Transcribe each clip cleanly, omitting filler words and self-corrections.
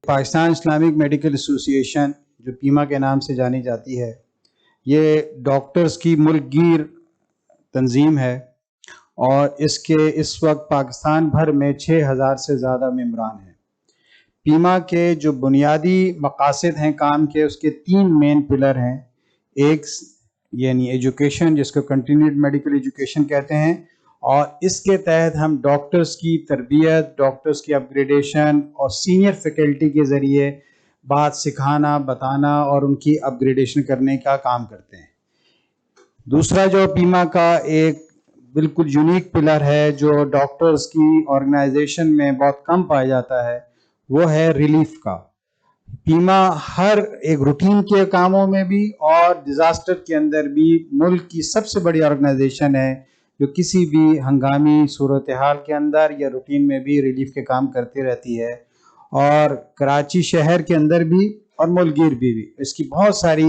Pakistan Islamic medical association जो Pima के नाम से जानी जाती है, ये डॉक्टर्स की मुल्कगीर तंजीम है और इसके इस वक्त पाकिस्तान भर में 6000 से ज़्यादा मेंबरान हैं। पीमा के जो बुनियादी मकासद हैं काम के, उसके 3 मेन पिलर हैं। एक यानी एजुकेशन, जिसको कंटिन्यूड मेडिकल एजुकेशन कहते हैं, और इसके तहत हम डॉक्टर्स की तरबियत, डॉक्टर्स की अपग्रेडेशन और सीनियर फैकल्टी के ज़रिए बात सिखाना, बताना और उनकी अपग्रेडेशन करने का काम करते हैं। दूसरा जो पीमा का एक बिल्कुल यूनिक पिलर है जो डॉक्टर्स की ऑर्गेनाइजेशन में बहुत कम पाया जाता है, वो है रिलीफ का। पीमा हर एक रूटीन के कामों में भी और डिज़ास्टर के अंदर भी मुल्क की सबसे बड़ी ऑर्गेनाइजेशन है जो किसी भी हंगामी सूरत हाल के अंदर या रूटीन में भी रिलीफ के काम करती रहती है। और कराची शहर के अंदर भी और मुल्कगीर भी इसकी बहुत सारी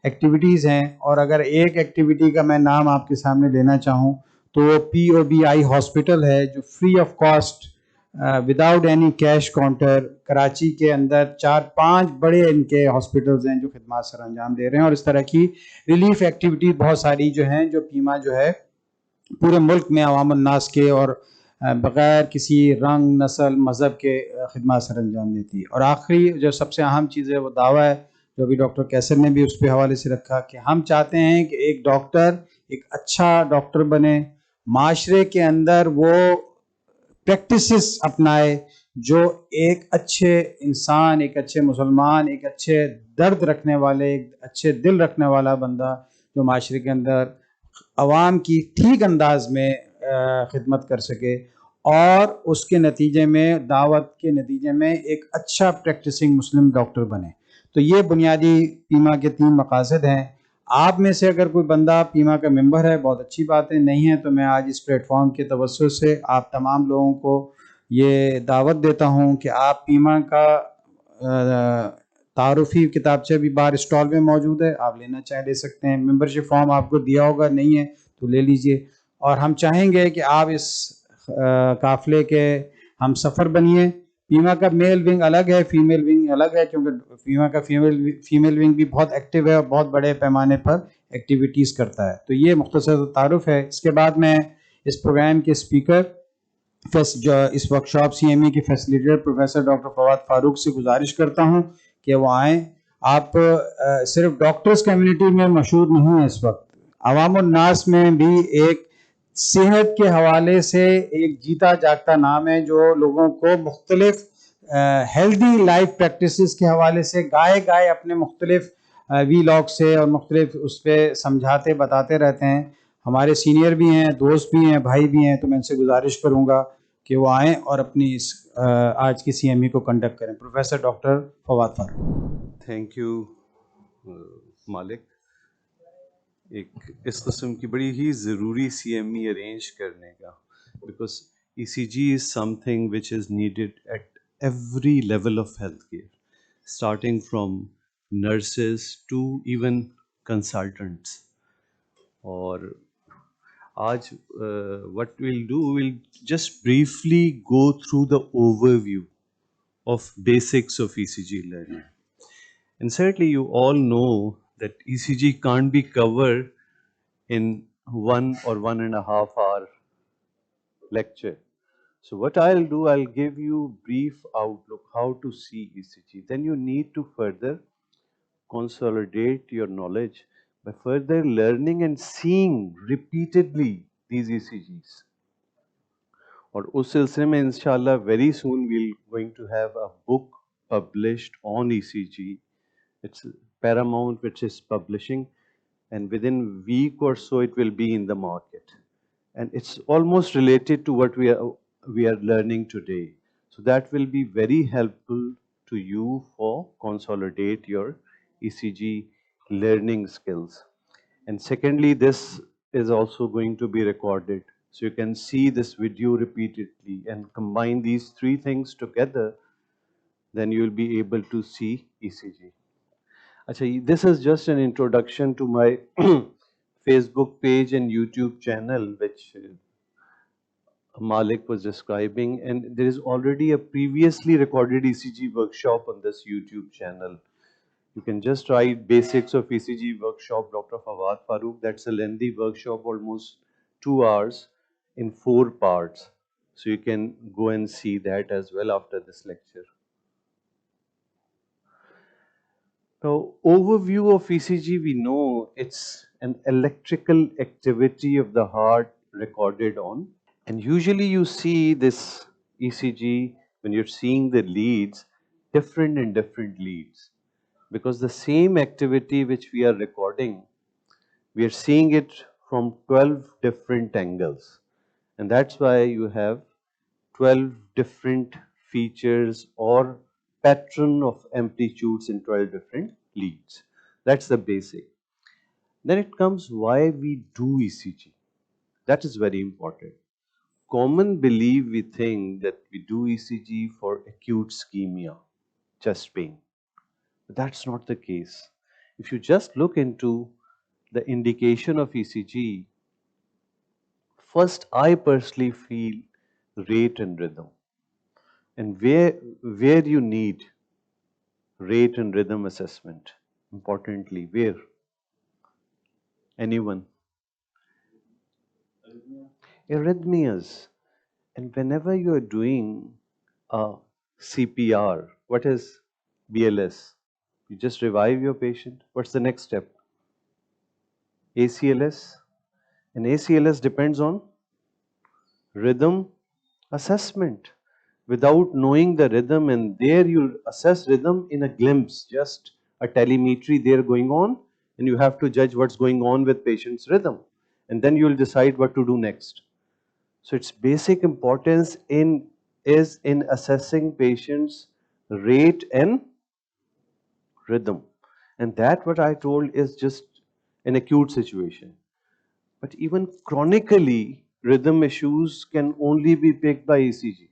एक्टिविटीज़ हैं। और अगर एक एक्टिविटी का मैं नाम आपके सामने लेना चाहूँ तो वो POBI हॉस्पिटल है, जो free of cost without any cash counter Karachi के अंदर 4-5 बड़े इनके हॉस्पिटल्स हैं जो खिदमत सर अंजाम दे रहे हैं। और इस तरह की रिलीफ एक्टिविटी बहुत सारी जो हैं, जो पीमा जो है पूरे मुल्क में अवाम उन्नास के और बग़ैर किसी रंग, नस्ल, मज़हब के खिदमत सर अंजाम देती है। और आखिरी जो सबसे अहम चीज़ है वो दावा है जो अभी डॉक्टर कैसर ने भी उस पे हवाले से रखा कि हम चाहते हैं कि एक डॉक्टर एक अच्छा डॉक्टर बने, माशरे के अंदर वो प्रैक्टिसेस अपनाए जो एक अच्छे इंसान, एक अच्छे मुसलमान, एक अच्छे दर्द रखने वाले, एक अच्छे दिल रखने वाला बंदा जो माशरे के अंदर अवाम की ठीक अंदाज में खिदमत कर सके और उसके नतीजे में, दावत के नतीजे में एक अच्छा प्रैक्टिसिंग मुस्लिम डॉक्टर बने। तो ये बुनियादी पीमा के 3 मकासद हैं। आप में से अगर कोई बंदा पीमा का मेंबर है, बहुत अच्छी बात है, नहीं है तो मैं आज इस प्लेटफॉर्म के तवज्जुह से आप तमाम लोगों को ये दावत देता हूँ कि आप पीमा का तारुफी किताबचे भी बाहर स्टॉल में मौजूद है, आप लेना चाहे ले सकते हैं। मेंबरशिप फॉर्म आपको दिया होगा, नहीं है तो ले लीजिए। और हम चाहेंगे कि आप इस काफ़िले के हम सफ़र बनिए। पीमा का मेल विंग अलग है, फीमेल विंग अलग है, क्योंकि पीमा का फीमेल विंग भी बहुत एक्टिव है और बहुत बड़े पैमाने पर एक्टिविटीज़ करता है। तो ये मुख्तसर तारुफ है। इसके बाद मैं इस प्रोग्राम के स्पीकर, जो इस वर्कशॉप CME के facilitator professor doctor Fawad Farooq से गुजारिश करता हूँ कि वो आएँ। आप सिर्फ डॉक्टर्स कम्युनिटी में मशहूर नहीं है, इस वक्त अवाम उन्नास में भी एक सेहत के हवाले से एक जीता जागता नाम है जो लोगों को मुख्तलिफ हेल्दी लाइफ प्रैक्टिसेस के हवाले से गाए अपने मुख्तलिफ वीलॉग से और मुख्तलिफ उस पर समझाते बताते रहते हैं। हमारे सीनियर भी हैं, दोस्त भी हैं, भाई भी हैं, तो मैं इनसे गुजारिश करूँगा कि वो आएँ और अपनी इस आज की CME को कंडक्ट करें। Professor doctor Fawad Farooq. Thank you मालिक। एक इस किस्म की बड़ी ही ज़रूरी CME अरेंज करने का, because ECG is something which is needed eight every level of healthcare, starting from nurses to even consultants. और आज what we'll do, we'll just briefly go through the overview of basics of ECG learning. And certainly you all know that ECG can't be covered in 1 or 1.5 hour lecture. So what I'll do, I'll give you brief outlook how to see ECG. Then you need to further consolidate your knowledge by further learning and seeing repeatedly these ECGs. और उस सिलसिले में इंशाल्लाह very soon we're going to have a book published on ECG. It's Paramount which is publishing, and within a week or so it will be in the market. And it's almost related to what we are learning today. So that will be very helpful to you for consolidate your ECG learning skills. And secondly, this is also going to be recorded. So you can see this video repeatedly and combine these 3 things together, then you will be able to see ECG. Achha, this is just an introduction to my Facebook page and YouTube channel, which Malik was describing, and there is already a previously recorded ECG workshop on this YouTube channel. You can just write basics of ECG workshop, Dr. Fawad Farooq. That's a lengthy workshop, almost 2 hours in 4 parts. So you can go and see that as well after this lecture. Now, overview of ECG, we know it's an electrical activity of the heart recorded on. And usually you see this ECG when you're seeing the leads, different in different leads. Because the same activity which we are recording, we are seeing it from 12 different angles. And that's why you have 12 different features or pattern of amplitudes in 12 different leads. That's the basic. Then it comes why we do ECG. That is very important. Common belief, we think that we do ECG for acute ischemia, chest pain. But that's not the case. If you just look into the indication of ECG, first I personally feel rate and rhythm. And where you need rate and rhythm assessment, importantly, where? Anyone? Arrhythmias. And whenever you are doing a CPR, what is BLS? You just revive your patient. What's the next step? ACLS. And ACLS depends on rhythm assessment. Without knowing the rhythm, and there you assess rhythm in a glimpse, just a telemetry there going on, and you have to judge what's going on with patient's rhythm. And then you'll decide what to do next. So its basic importance is in assessing patients' rate and rhythm. And that what I told is just an acute situation. But even chronically, rhythm issues can only be picked by ECG.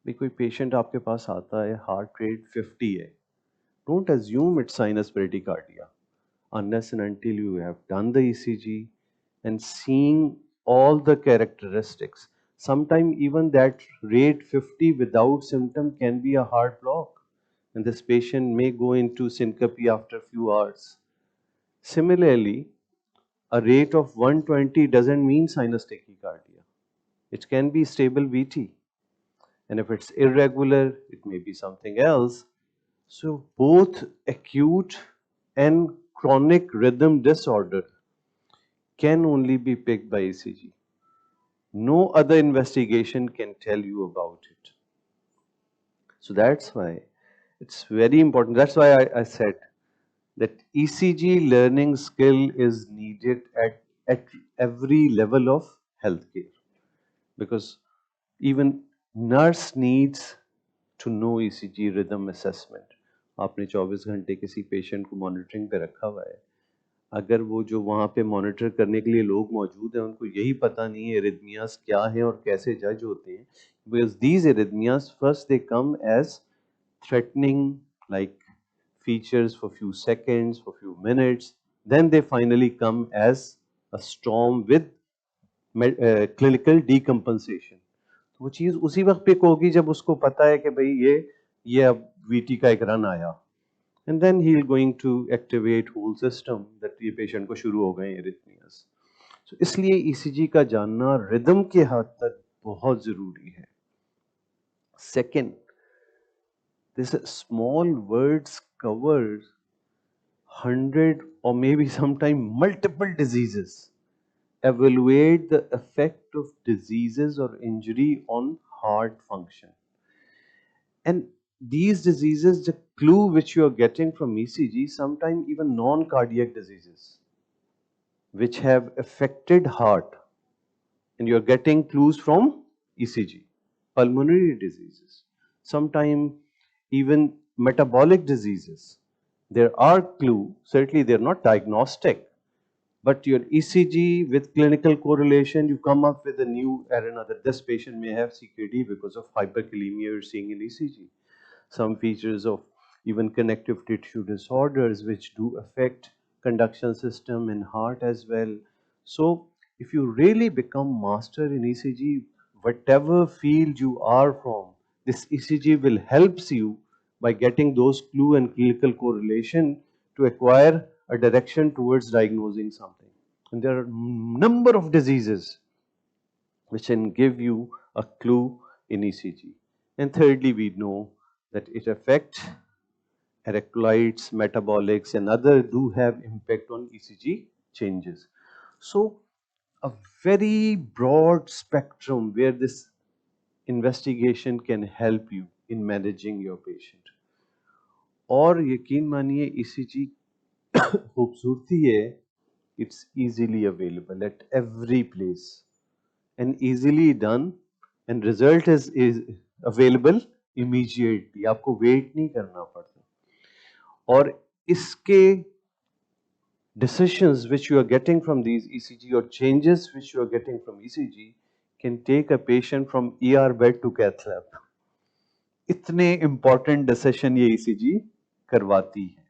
भी कोई patient आपके पास आता है heart rate 50 है, don't assume it's sinus bradycardia unless and until you have done the ECG and seeing all the characteristics. Sometimes even that rate 50 without symptom can be a heart block, and this patient may go into syncope after a few hours. Similarly, a rate of 120 doesn't mean sinus tachycardia. It can be stable VT. And if it's irregular, it may be something else. So both acute and chronic rhythm disorder can only be picked by ECG. No other investigation can tell you about it. So that's why it's very important. That's why I said that ECG learning skill is needed at every level of healthcare, because even nurse needs to know ECG rhythm assessment. आपने 24 घंटे किसी patient को monitoring पे रखा हुआ है, अगर वो जो वहाँ पे मॉनिटर करने के लिए लोग मौजूद हैं उनको यही पता नहीं है एरिथमियास क्या है और कैसे जज होते हैं, because these arrhythmias first they come as threatening like features for few seconds, for few minutes, then they finally come as a storm with clinical decompensation. वो चीज उसी वक्त पिक होगी जब उसको पता है कि भाई ये अब वीटी का एक रन आया, and then he going to activate whole system that ये पेशेंट को शुरू हो गए एरिथमियास. सो इसलिए ईसीजी का जानना रिदम के हद तक बहुत जरूरी है. Second, this small words cover 100 or maybe sometime multiple diseases. Evaluate the effect of diseases or injury on heart function. And these diseases, the clue which you are getting from ECG, sometimes even non-cardiac diseases, which have affected heart, and you are getting clues from ECG. Pulmonary diseases, sometimes even metabolic diseases. There are clues, certainly they are not diagnostic, but your ECG with clinical correlation, you come up with a new error that this patient may have CKD because of hyperkalemia you're seeing in ECG. Some features of even connective tissue disorders which do affect conduction system in heart as well. So if you really become master in ECG, whatever field you are from, this ECG will helps you by getting those clue and clinical correlation to acquire a direction towards diagnosing something. And there are number of diseases which can give you a clue in ECG. And thirdly, we know that it affects electrolytes, metabolics, and other do have impact on ECG changes. So a very broad spectrum where this investigation can help you in managing your patient. और यकीन मानिए ECG खूबसूरती है, it's easily available at every place and easily done, and result is available immediately. आपको wait नहीं करना पड़ता. और इसके decisions which you are getting from these ECG or changes which you are getting from ECG can take a patient from ER bed to cath lab. इतने important decision ये ECG करवाती है.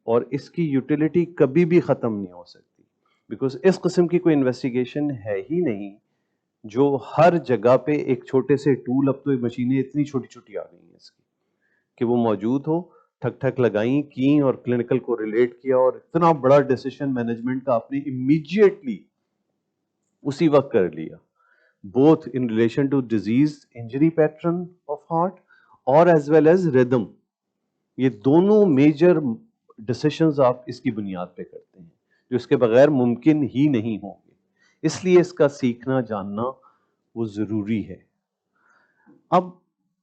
और इसकी यूटिलिटी कभी भी खत्म नहीं हो सकती, बिकॉज इस किस्म की कोई इन्वेस्टिगेशन है ही नहीं जो हर जगह पे एक छोटे से टूल, अब तो मशीनें इतनी छोटी छोटी आ गई हैं इसकी कि वो मौजूद हो, ठक ठक लगाई की और क्लिनिकल को रिलेट किया और इतना बड़ा डिसीजन मैनेजमेंट का आपने इमीडिएटली उसी वक्त कर लिया, both in relation to disease injury pattern of heart और एज वेल एज रिदम. ये दोनों मेजर डिसीजंस आप इसकी बुनियाद पे करते हैं जो इसके बगैर मुमकिन ही नहीं होंगे. इसलिए इसका सीखना जानना वो ज़रूरी है. अब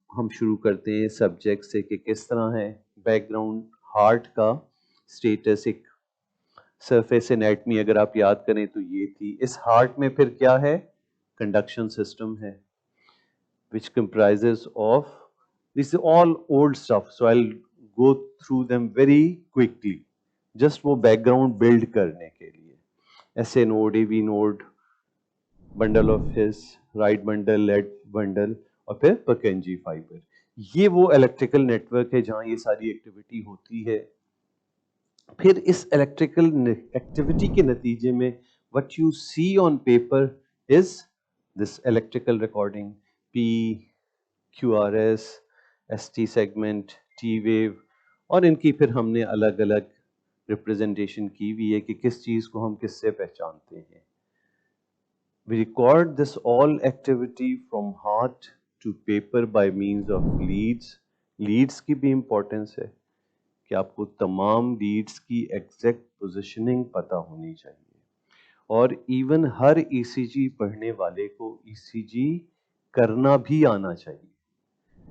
हम शुरू करते हैं सब्जेक्ट से कि किस तरह है बैकग्राउंड हार्ट का स्टेटस. एक सरफेस एनाटमी अगर आप याद करें तो ये थी. इस हार्ट में फिर क्या है, कंडक्शन सिस्टम है which comprises of, this is all old stuff, so I'll go through them very quickly, just वो background build करने के लिए. SA node, AV node, bundle of His, right bundle, left bundle और फिर Purkinje fiber. ये वो electrical network है जहाँ ये सारी एक्टिविटी होती है. फिर इस इलेक्ट्रिकल एक्टिविटी के नतीजे में what you see on paper is this electrical recording, P, QRS, ST segment, T wave, और इनकी फिर हमने अलग अलग रिप्रेजेंटेशन की हुई है कि किस चीज़ को हम किससे पहचानते हैं. We record this all activity from heart to paper by means of leads. Leads की भी इम्पोर्टेंस है कि आपको तमाम लीड्स की एग्जैक्ट पोजिशनिंग पता होनी चाहिए. और इवन हर ECG पढ़ने वाले को ECG करना भी आना चाहिए,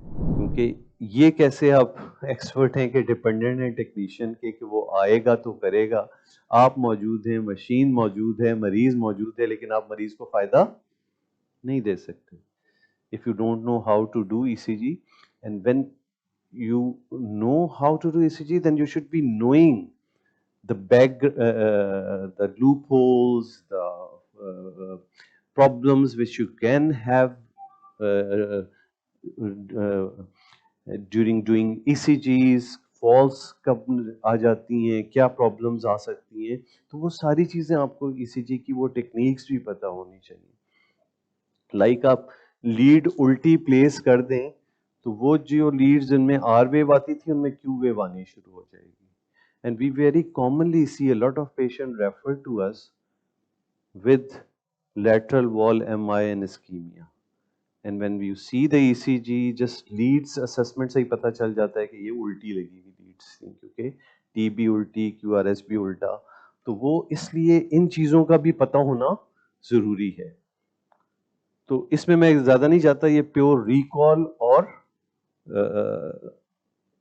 क्योंकि ये कैसे आप एक्सपर्ट हैं कि डिपेंडेंट हैं टेक्नीशियन के कि वो आएगा तो करेगा. आप मौजूद हैं, मशीन मौजूद है, मरीज मौजूद है, लेकिन आप मरीज को फ़ायदा नहीं दे सकते if you don't know how to do ECG. And when you know how to do ECG, then you should be knowing the the loopholes, the problems which you can have during doing ECGs. Falls कब आ जाती हैं, क्या problems आ सकती हैं, तो वो सारी चीज़ें आपको ECG की वो टेक्निक्स भी पता होनी चाहिए. लाइक आप लीड उल्टी प्लेस कर दें तो वो जो लीड्स जिनमें R वेव आती थी उनमें Q वेव आनी शुरू हो जाएगी. And we very commonly see a lot of patient refer to us with lateral wall MI and ischemia. And when you see the ECG, just leads assessment से ही पता चल जाता है कि ये उल्टी लगी हुई लीड्स थी, क्योंकि T भी उल्टी, QRS भी उल्टा. तो वो इसलिए इन चीज़ों का भी पता होना ज़रूरी है. तो इसमें मैं ज़्यादा नहीं जाता, ये प्योर रिकॉल और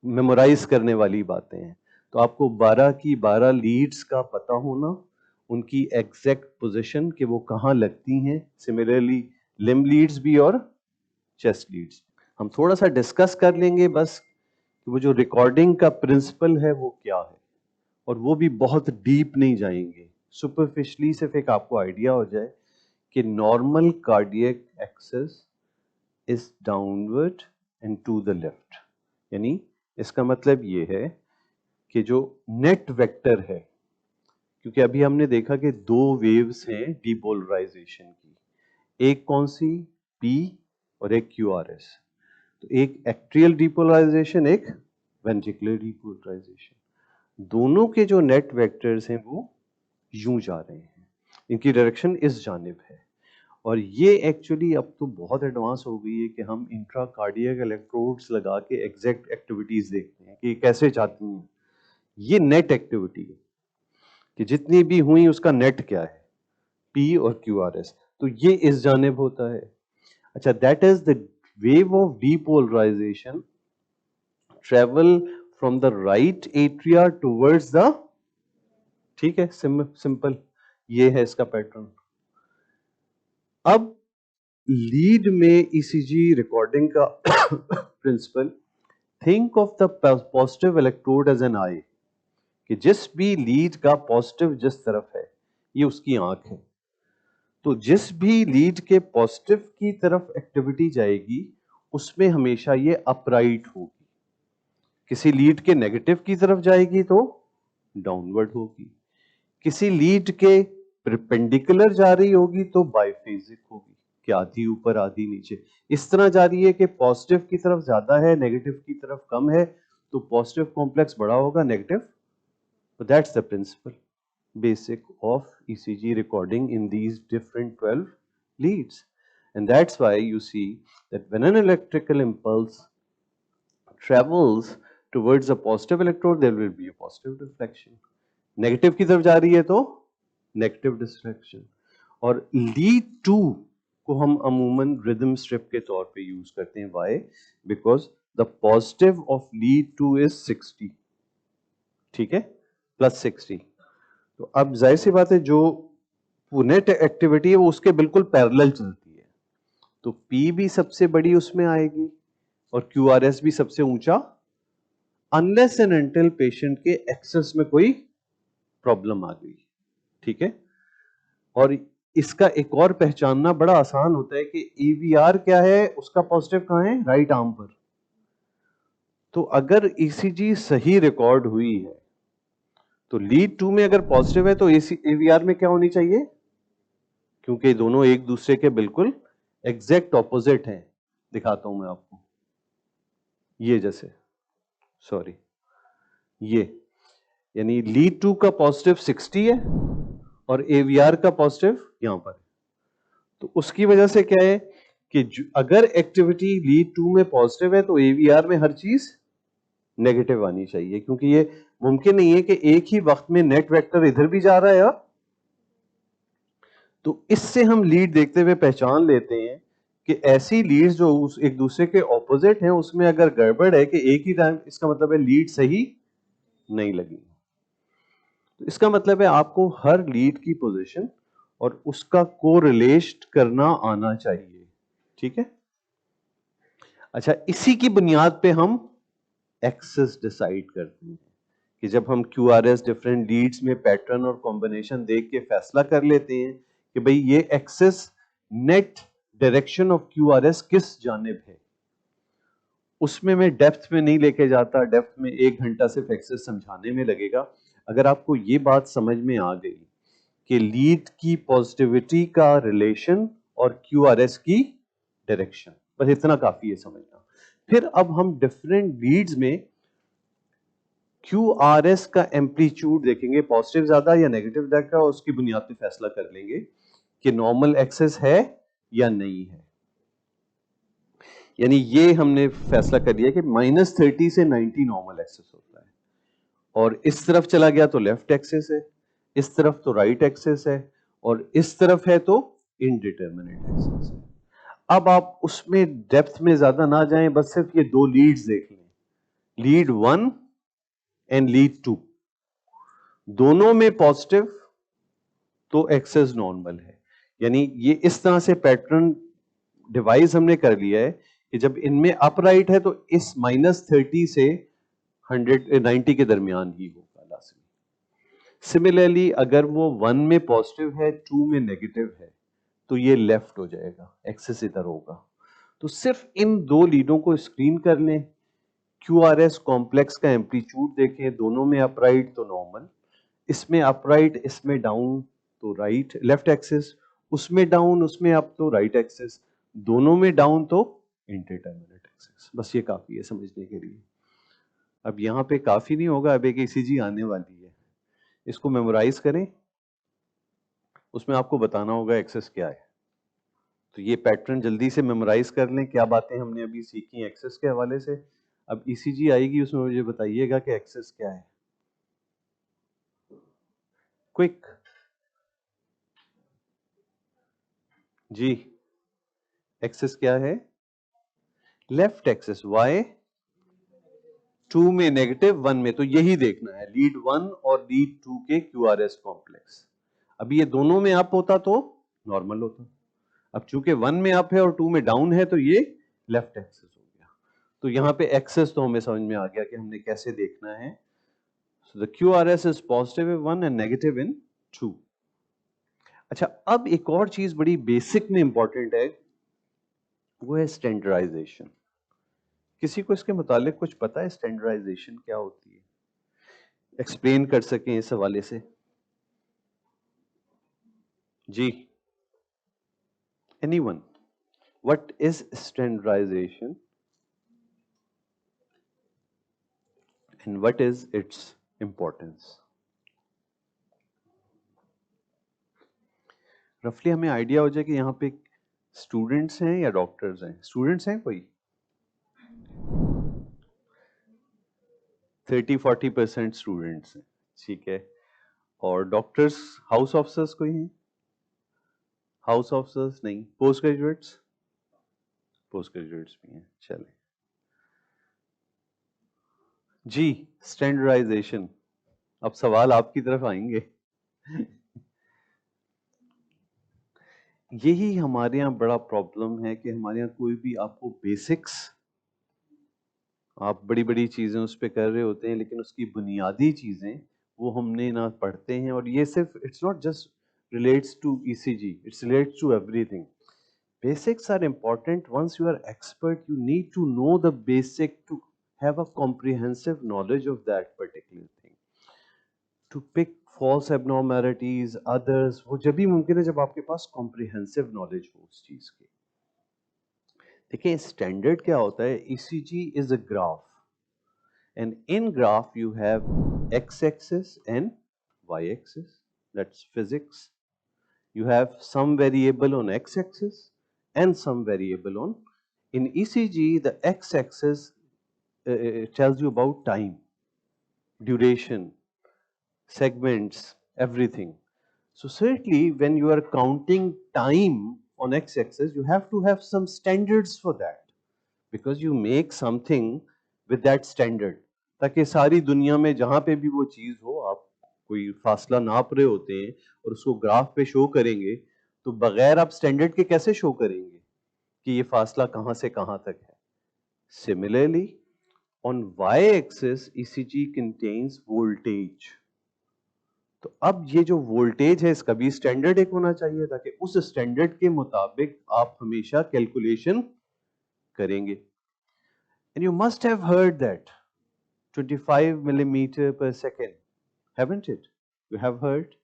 मेमोराइज करने वाली बातें हैं. तो आपको 12 की 12 लीड्स का पता होना, उनकी एग्जैक्ट पोजीशन कि वो कहाँ लगती हैं. सिमिलरली लिम्ब लीड्स भी और चेस्ट लीड्स. हम थोड़ा सा डिस्कस कर लेंगे बस कि वो जो रिकॉर्डिंग का प्रिंसिपल है वो क्या है, और वो भी बहुत डीप नहीं जाएंगे, सुपरफिशली सिर्फ एक आपको आइडिया हो जाए कि normal cardiac axis is downward and to the left. यानी इसका मतलब ये है कि जो नेट वेक्टर है, क्योंकि अभी हमने देखा कि दो वेव्स हैं डीपोलराइजेशन की. एक कौन सी, P और एक QRS। तो एक एक्ट्रियल डिपोलराइजेशन, एक वेंट्रिकुलर डिपोलराइजेशन, दोनों के जो नेट वेक्टर्स हैं वो यूं जा रहे हैं, इनकी डायरेक्शन इस जानिब है। और ये एक्चुअली अब तो बहुत एडवांस हो गई है कि हम इंट्राकार्डियक इलेक्ट्रोड्स लगा के एग्जैक्ट एक्टिविटीज देखते हैं कि कैसे जाती हैं। ये नेट एक्टिविटी है कि जितनी भी हुई उसका नेट क्या है, P और QRS। तो ये इस जानिब होता है। अच्छा, that is the wave of depolarization travel from the right atria towards the, ठीक है, सिंपल ये है इसका पैटर्न। अब लीड में ईसीजी रिकॉर्डिंग का principle, think of the positive electrode as an eye, कि जिस भी लीड का पॉजिटिव जिस तरफ है ये उसकी आंख है। तो जिस भी लीड के पॉजिटिव की तरफ एक्टिविटी जाएगी उसमें हमेशा ये अपराइट होगी, किसी लीड के नेगेटिव की तरफ जाएगी तो डाउनवर्ड होगी, किसी लीड के परपेंडिकुलर जा रही होगी तो बाइफेजिक होगी, कि आधी ऊपर आधी नीचे। इस तरह जा रही है कि पॉजिटिव की तरफ ज्यादा है, नेगेटिव की तरफ कम है, तो पॉजिटिव कॉम्प्लेक्स बड़ा होगा, negative. So that's the principle basic of ECG recording in these different 12 leads. And that's why you see that when an electrical impulse travels towards a positive electrode, there will be a positive deflection. Negative की तरफ जा रही है तो negative deflection. और lead 2 को हम अमूमन rhythm strip के तौर पे यूज करते हैं। Why? Because the positive of lead 2 is 60. ठीक है, +60। तो अब जाहिर सी बात है जो नेट एक्टिविटी है वो उसके बिल्कुल पैरेलल चलती है, तो P भी सबसे बड़ी उसमें आएगी और QRS भी सबसे ऊंचा, अनलेस एंड अनटिल पेशेंट के एक्सेस में कोई प्रॉब्लम आ गई। ठीक है, और इसका एक और पहचानना बड़ा आसान होता है कि EVR क्या है, उसका पॉजिटिव कहां है, राइट आर्म पर। तो अगर ECG सही रिकॉर्ड हुई है तो लीड 2 में अगर पॉजिटिव है तो AVR में क्या होनी चाहिए, क्योंकि दोनों एक दूसरे के बिल्कुल एग्जैक्ट ऑपोजिट हैं। दिखाता हूं मैं आपको, ये जैसे, सॉरी, ये यानी लीड 2 का पॉजिटिव 60 है और AVR का पॉजिटिव यहां पर है। तो उसकी वजह से क्या है कि अगर एक्टिविटी लीड 2 में पॉजिटिव है तो AVR में हर चीज नेगेटिव आनी चाहिए, क्योंकि ये मुमकिन नहीं है कि एक ही वक्त में नेट वेक्टर इधर भी जा रहा है। तो इससे हम लीड देखते हुए पहचान लेते हैं कि ऐसी लीड्स जो एक दूसरे के ऑपोजिट हैं उसमें अगर गड़बड़ है कि एक ही टाइम, इसका मतलब है लीड सही नहीं लगी। तो इसका मतलब है आपको हर लीड की पोजीशन और उसका कोरिलेट करना आना चाहिए। ठीक है, अच्छा, इसी की बुनियाद पे हम एक्सेस डिसाइड करते हैं कि जब हम QRS डिफरेंट लीड्स में पैटर्न और कॉम्बिनेशन देख के फैसला कर लेते हैं कि भाई ये axis net direction of QRS किस जानिब है। उसमें मैं डेप्थ में नहीं लेके जाता, डेप्थ में 1 घंटा सिर्फ एक्सेस समझाने में लगेगा। अगर आपको ये बात समझ में आ गई कि लीड की पॉजिटिविटी का रिलेशन और QRS की डायरेक्शन, बस इतना काफी है समझना। फिर अब हम डिफरेंट लीड्स में QRS का एम्पलीट्यूड देखेंगे, पॉजिटिव ज्यादा या नेगेटिव ज्यादा, उसकी बुनियाद पे फैसला कर लेंगे कि नॉर्मल एक्सेस है या नहीं है। यानी ये हमने फैसला कर लिया कि -30 से 90 नॉर्मल एक्सेस होता है, और इस तरफ चला गया तो लेफ्ट एक्सेस है, इस तरफ तो राइट एक्सेस है, और इस तरफ है तो इनडिटरमिनेट एक्सेस है। अब आप उसमें डेप्थ में ज्यादा ना जाएं, बस सिर्फ ये 2 लीड्स देख लें, लीड 1 एंड लीड 2, दोनों में पॉजिटिव तो एक्सेस नॉर्मल है। यानी ये इस तरह से पैटर्न डिवाइस हमने कर लिया है कि जब इनमें अपराइट है तो इस -30 से 190 के दरमियान ही होगा लाजमी। सिमिलरली अगर वो 1 में पॉजिटिव है, 2 में नेगेटिव है, तो ये लेफ्ट हो जाएगा, एक्सेस इधर होगा। तो सिर्फ इन 2 लीडों को स्क्रीन कर लें, QRS कॉम्प्लेक्स का एम्पलीट्यूड देखें, दोनों में अपराइट तो नॉर्मल, इसमें अपराइट, इसमें डाउन तो राइट लेफ्ट एक्सेस, उसमें डाउन उसमें अप तो राइट एक्सेस। दोनों में डाउन तो इंडिटरमिनेट एक्सेस। बस ये काफी है समझने के लिए। अब यहाँ पे काफी नहीं होगा, अब एक ईसीजी आने वाली है, इसको मेमोराइज करें, उसमें आपको बताना होगा एक्सेस क्या है। तो ये पैटर्न जल्दी से मेमोराइज कर लें, क्या बातें हमने अभी सीखी एक्सेस के हवाले से। अब ईसीजी आएगी, उसमें मुझे बताइएगा कि एक्सेस क्या है। क्विक जी, एक्सेस क्या है? लेफ्ट एक्सेस, वाई 2 में नेगेटिव 1 में, तो यही देखना है लीड 1 और लीड 2 के क्यूआरएस कॉम्प्लेक्स। अभी ये दोनों में अप होता तो नॉर्मल होता, अब चूंकि 1 में अप है और 2 में डाउन है तो ये लेफ्ट एक्सेस हो गया। तो यहाँ पे एक्सेस तो हमें समझ में आ गया कि हमने कैसे देखना है। So the QRS is positive in 1 and negative in 2. अच्छा, अब एक और चीज बड़ी बेसिक में इंपॉर्टेंट है, वो है स्टैंडर्डाइजेशन। किसी को इसके मुतालिक कुछ पता है स्टैंडर्डाइजेशन क्या होती है, एक्सप्लेन कर सकें इस हवाले से? जी, anyone? What is standardisation and what is its importance? रफली हमें आइडिया हो जाए कि यहाँ पे स्टूडेंट्स हैं या डॉक्टर्स हैं। स्टूडेंट्स हैं कोई? 30-40% स्टूडेंट्स हैं, ठीक है। और डॉक्टर्स, हाउस ऑफिसर्स कोई हैं? हाउस ऑफिसर्स नहीं, पोस्ट ग्रेजुएट्स? पोस्ट ग्रेजुएट्स भी हैं, चले जी। स्टैंडर्डाइजेशन, अब सवाल आपकी तरफ आएंगे। यही हमारे यहाँ बड़ा प्रॉब्लम है कि हमारे यहाँ कोई भी आपको बेसिक्स, आप बड़ी बड़ी चीजें उस पर कर रहे होते हैं, लेकिन उसकी बुनियादी चीजें वो हमने ना पढ़ते हैं। और ये सिर्फ, it's not just relates to ECG, it relates to everything. Basics are important. Once you are expert, you need to know the basic to have a comprehensive knowledge of that particular thing. To pick false abnormalities, others, वो जब भी मुमकिन है जब आपके पास comprehensive knowledge हो उस चीज की। देखिए स्टैंडर्ड क्या होता है, ECG is a graph, and in graph you have x-axis and y-axis. That's physics. You have some variable on x-axis and some variable on, in ECG the x-axis tells you about time, duration, segments, everything. So certainly when you are counting time on x-axis, you have to have some standards for that, because you make something with that standard, ताकि सारी दुनिया में जहां पे भी वो चीज हो, आप कोई फासला नाप रहे होते हैं और उसको ग्राफ पे शो करेंगे, तो बगैर आप स्टैंडर्ड के कैसे शो करेंगे कि ये फासला कहां से कहां तक है? Similarly on Y axis ECG contains voltage. तो अब ये जो वोल्टेज है इसका भी स्टैंडर्ड एक होना चाहिए, ताकि उस स्टैंडर्ड के मुताबिक आप हमेशा कैलकुलेशन करेंगे। And you must have heard that 25 millimeter per second, haven't it? You have heard,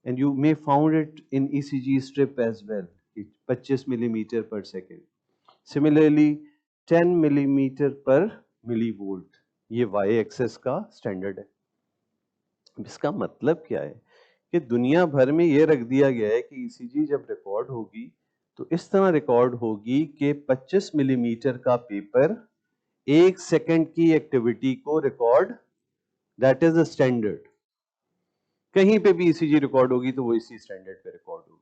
and you may found it in ECG strip as well. 25 millimeter per second. Similarly, 10 millimeter per millivolt. ये y access का standard है। इसका मतलब क्या है कि दुनिया भर में ये रख दिया गया है कि ECG जब रिकॉर्ड होगी तो इस तरह रिकॉर्ड होगी कि 25 मिलीमीटर का पेपर 1 सेकंड की एक्टिविटी को record, that is a standard. कहीं पे भी ECG रिकॉर्ड होगी तो वो इसी स्टैंडर्ड पे रिकॉर्ड होगी।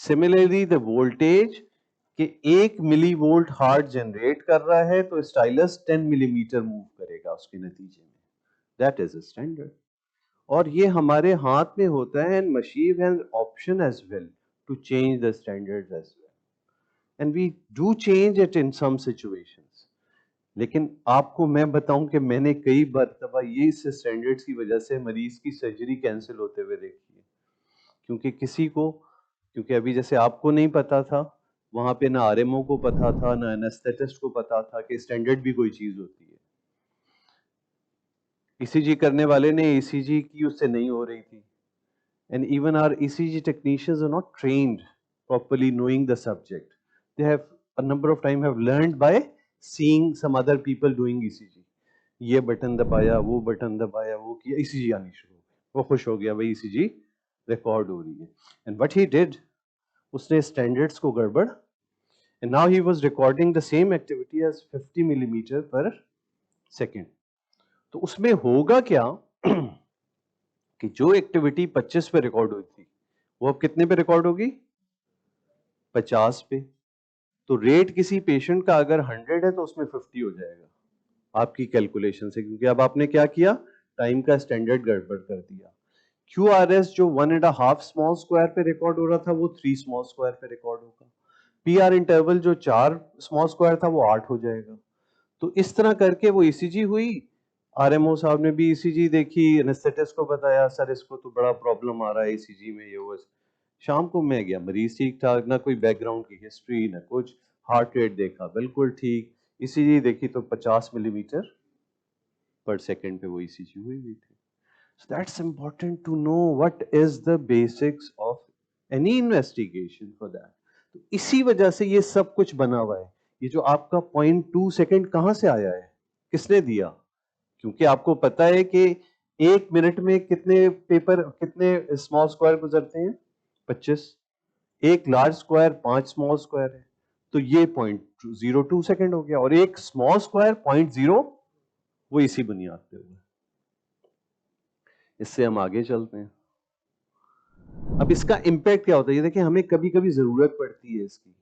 सिमिलरली द वोल्टेज कि 1 मिली वोल्ट हार्ट जनरेट कर रहा है तो स्टाइलस 10 मिलीमीटर मूव करेगा उसके नतीजे में, दैट इज अ स्टैंडर्ड। और ये हमारे हाथ में होता है, and machine has option as well to change the standards as well, and we do change it in some situations. लेकिन आपको मैं बताऊं कि मैंने कई मरतबा ये इस स्टैंडर्ड्स की वजह से मरीज की सर्जरी कैंसिल होते हुए देखी है, क्योंकि अभी जैसे आपको नहीं पता था, वहां पे ना RMO को पता था, ना एनेस्थेटिस्ट को पता था कि स्टैंडर्ड भी कोई चीज होती है। ECG करने वाले ने ECG की, उससे नहीं हो रही थी, and even our ECG technicians are not trained properly knowing the subject. they have a number of time have learned by seeing some other people doing ECG. ये बटन दबाया, वो बटन दबाया, वो किया, ECG आनी शुरू हो गई, वो खुश हो गया भाई ECG रिकॉर्ड हो रही है. एंड व्हाट ही डिड, उसने स्टैंडर्ड्स को गड़बड़, and now he was recording the same activity as 50 millimeter per second. तो उसमें होगा क्या कि जो एक्टिविटी 25 पे रिकॉर्ड हुई थी वो अब कितने पे रिकॉर्ड होगी, 50 पे. तो रेट किसी पेशेंट का अगर 100 है तो उसमें 50 हो जाएगा आपकी कैलकुलेशन से, क्योंकि अब आपने क्या किया, टाइम का स्टैंडर्ड गड़बड़ कर दिया. QRS जो 1.5 स्मॉल स्क्वायर पे रिकॉर्ड हो रहा था वो 3 स्मॉल स्क्वायर पे रिकॉर्ड होगा. PR इंटरवल जो 4 स्मॉल स्क्वायर था वो 8 हो जाएगा. तो इस तरह करके वो ECG हुई. RMO साहब ने भी ECG देखी, एनेस्थेटिस्ट को बताया सर इसको तो बड़ा प्रॉब्लम आ रहा है ECG में, ये वो. शाम को मैं गया, मरीज ठीक ठाक, ना कोई बैकग्राउंड की हिस्ट्री ना कुछ, हार्ट रेट देखा बिल्कुल ठीक, ECG देखी तो 50 मिलीमीटर पर सेकेंड पे वो ECG हुई थी. So that's important to know what is the basics of any investigation for that. तो इसी वजह से ये सब कुछ बना हुआ है. ये जो आपका 0.2 सेकेंड कहां से आया है, किसने दिया, क्योंकि आपको पता है कि 1 मिनट में कितने पेपर, कितने स्मॉल स्क्वायर गुजरते हैं, 25. एक लार्ज स्क्वायर 5 स्मॉल स्क्वायर है, तो ये 0.02 सेकेंड हो गया, और एक स्मॉल स्क्वायर 0.0, वो इसी बुनियाद पे हुआ. इससे हम आगे चलते हैं. अब इसका इंपैक्ट क्या होता है, ये देखिए हमें कभी कभी जरूरत पड़ती है इसकी.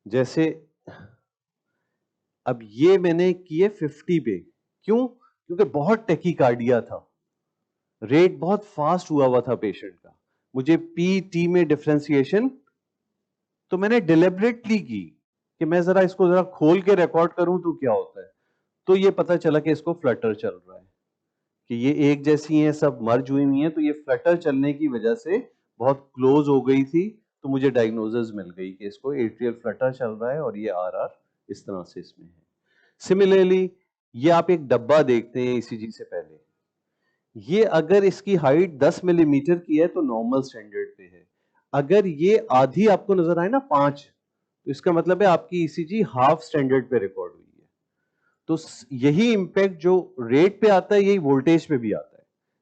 जैसे अब ये मैंने किए 50 पे, क्यों, क्योंकि बहुत टेकीकार्डिया था, रेट बहुत फास्ट हुआ था पेशेंट का. मुझे PT में डिफरेंशिएशन तो मैंने डिलिबरेटली की कि मैं जरा इसको जरा खोल के रिकॉर्ड करूं तो क्या होता है. तो ये पता चला कि इसको फ्लटर चल रहा है, कि ये एक जैसी हैं, सब मर्ज हुई हुई हैं, तो ये फ्लटर चलने की वजह से बहुत क्लोज हो गई थी. तो मुझे डायग्नोसिस मिल गई कि इसको एट्रियल फ्लटर चल रहा है और ये RR इस तरह से इसमें है. सिमिलरली ये आप एक डब्बा देखते हैं ECG से पहले, ये अगर इसकी हाइट 10 मिलीमीटर की है तो नॉर्मल स्टैंडर्ड पे है. अगर ये आधी आपको नजर आए ना 5, तो इसका मतलब है आपकी ECG हाफ स्टैंडर्ड पे रिकॉर्ड हुई है. तो यही इंपैक्ट जो रेट पे आता है यही वोल्टेज पे भी आता है.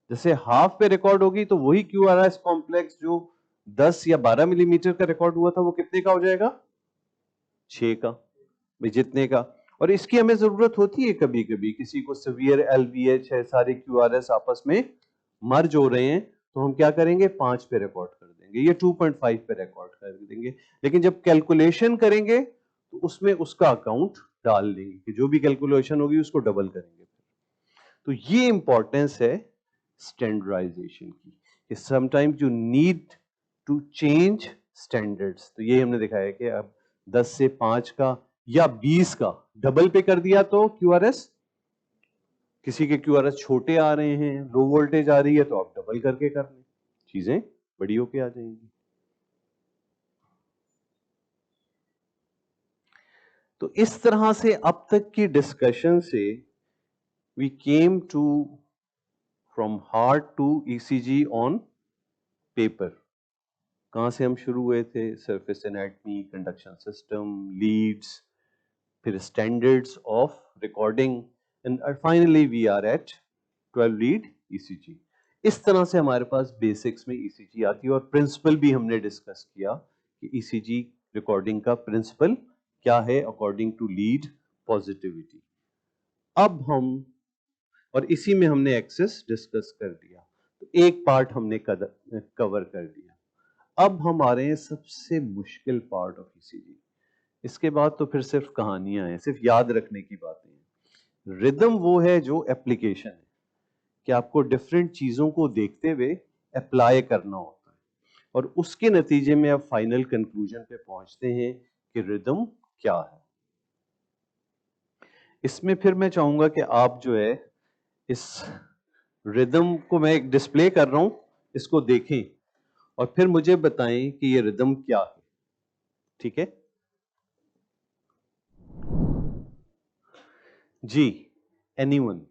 जैसे हाफ पे रिकॉर्ड होगी तो वही QRS कॉम्प्लेक्स जो 10 या 12 मिलीमीटर का रिकॉर्ड हुआ था वो कितने का हो जाएगा, 6 का, भाई जितने का. और इसकी हमें जरूरत होती है कभी कभी, किसी को सिवियर LVH है, सारे QRS आपस में मर्ज हो रहे हैं, तो हम क्या करेंगे, 5 पे रिकॉर्ड कर देंगे, ये 2.5 पे रिकॉर्ड कर देंगे. लेकिन जब कैलकुलेशन करेंगे तो उसमें उसका अकाउंट डाल देंगे कि जो भी कैलकुलेशन होगी उसको डबल करेंगे. तो ये इंपॉर्टेंस है स्टैंडर्डाइजेशन की, कि sometimes you need to change standards. तो ये हमने दिखाया कि अब 10 से 5 का या 20 का डबल पे कर दिया तो QRS, किसी के QRS छोटे आ रहे हैं, लो वोल्टेज आ रही है, तो आप डबल करके कर लें, चीजें बड़ी होके आ जाएंगी. तो इस तरह से अब तक की डिस्कशन से we came to from heart to ECG on paper. कहां से हम शुरू हुए थे, surface anatomy, conduction system, leads, फिर standards of recording, and finally we are at 12 lead ECG. इस तरह से हमारे पास बेसिक्स में ECG आती है, और प्रिंसिपल भी हमने डिस्कस किया कि ECG रिकॉर्डिंग का प्रिंसिपल क्या है अकॉर्डिंग टू लीड पॉजिटिविटी. अब हम, और इसी में हमने एक्सेस डिस्कस कर दिया, तो एक पार्ट हमने कवर कर दिया. अब हम आ रहे हैं सबसे मुश्किल पार्ट ऑफ ECG. इसके बाद तो फिर सिर्फ कहानियां हैं, सिर्फ याद रखने की बातें हैं. रिदम वो है जो एप्लीकेशन है, कि आपको डिफरेंट चीजों को देखते हुए अप्लाई करना होता है, और उसके नतीजे में आप फाइनल कंक्लूजन पे पहुंचते हैं कि रिदम क्या है. इसमें फिर मैं चाहूंगा कि आप जो है इस रिदम को मैं एक डिस्प्ले कर रहा हूं, इसको देखें और फिर मुझे बताएं कि ये रिदम क्या है. ठीक है जी, anyone?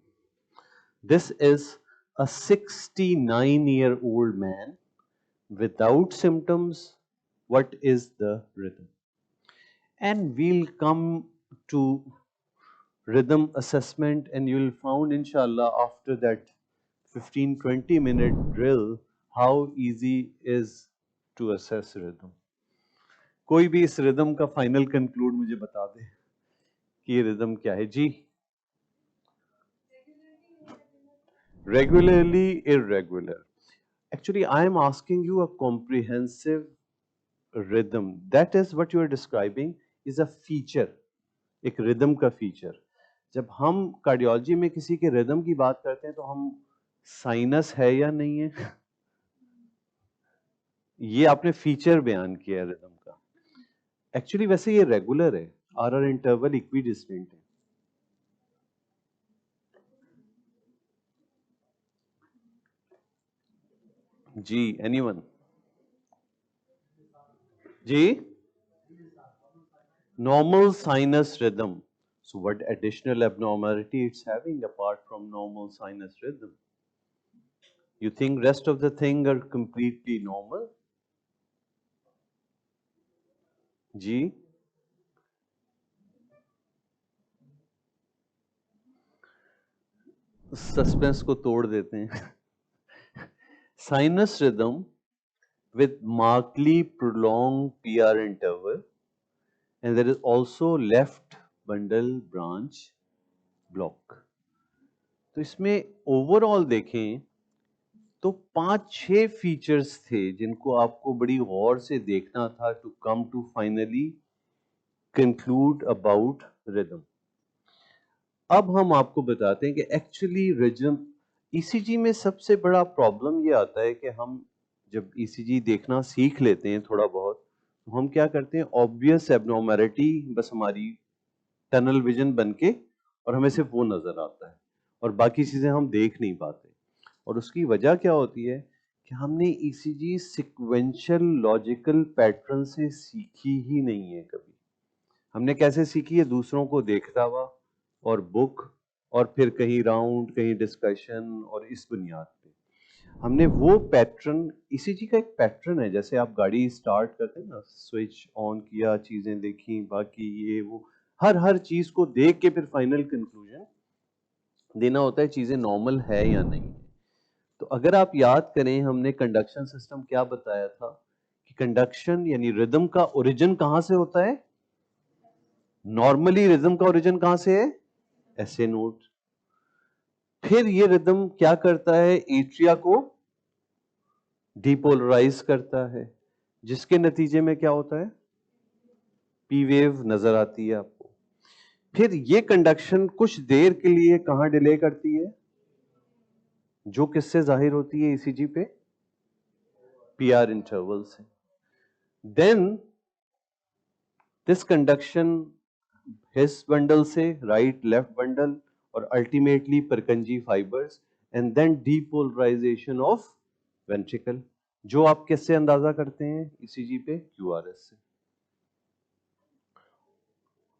This is a 69-year-old man without symptoms. What is the rhythm? and we'll come to rhythm assessment, and you'll found inshallah after that 15-20 minute drill how easy is to assess rhythm. कोई भी इस rhythm का final conclude मुझे बता दे कि ये rhythm क्या है जी. Regularly, irregular. Actually, I am asking you a comprehensive rhythm. That is what you are describing is a feature. एक rhythm का feature. जब हम कार्डियोलॉजी में किसी के रिदम की बात करते हैं तो हम साइनस है या नहीं है, ये आपने फीचर बयान किया है रिदम का. एक्चुअली वैसे ये रेगुलर है, आर इंटरवल इक्विडिस्टेंट है. जी एनीवन जी. Normal sinus rhythm. So what additional abnormality it's having apart from normal sinus rhythm? You think rest of the thing are completely normal? जी. सस्पेंस को तोड़ देते हैं. Sinus rhythm with markedly prolonged PR interval, and there is also left bundle branch block. तो इसमें overall देखें तो 5-6 features थे जिनको आपको बड़ी गौर से देखना था to come to finally conclude about rhythm. अब हम आपको बताते हैं कि एक्चुअली रिदम ईसीजी में सबसे बड़ा प्रॉब्लम ये आता है कि हम जब ईसीजी देखना सीख लेते हैं थोड़ा बहुत तो हम क्या करते हैं, ऑब्वियस एबनॉर्मैलिटी बस हमारी टनल विजन बन के और हमें सिर्फ वो नजर आता है और बाकी चीजें हम देख नहीं पाते. और उसकी वजह क्या होती है कि हमने ईसीजी सिक्वेंशियल लॉजिकल पैटर्न से सीखी ही नहीं है. कभी हमने कैसे सीखी है, दूसरों को देखता हुआ और बुक और फिर कहीं राउंड कहीं डिस्कशन, और इस बुनियाद पे हमने वो पैटर्न. ईसीजी का एक पैटर्न है, जैसे आप गाड़ी स्टार्ट करते हैं ना, स्विच ऑन किया, चीजें देखी, बाकी ये वो हर चीज को देख के फिर फाइनल कंक्लूजन देना होता है चीजें नॉर्मल है या नहीं. तो अगर आप याद करें हमने कंडक्शन सिस्टम क्या बताया था कि कंडक्शन यानी रिदम का ओरिजिन कहां से होता है. नॉर्मली रिदम का ओरिजिन कहां से है, एसए नोड. फिर ये रिदम क्या करता है, एट्रिया को डीपोलराइज करता है, जिसके नतीजे में क्या होता है, पी वेव नजर आती है आपको. फिर ये कंडक्शन कुछ देर के लिए कहां डिले करती है, जो किससे जाहिर होती है ईसीजी पे, पीआर इंटरवल से. Then this conduction His bundle से राइट लेफ्ट बंडल और ultimately Purkinje fibres and then depolarization of ventricle, जो आप किससे अंदाजा करते हैं ईसीजी पे, क्यूआरएस से.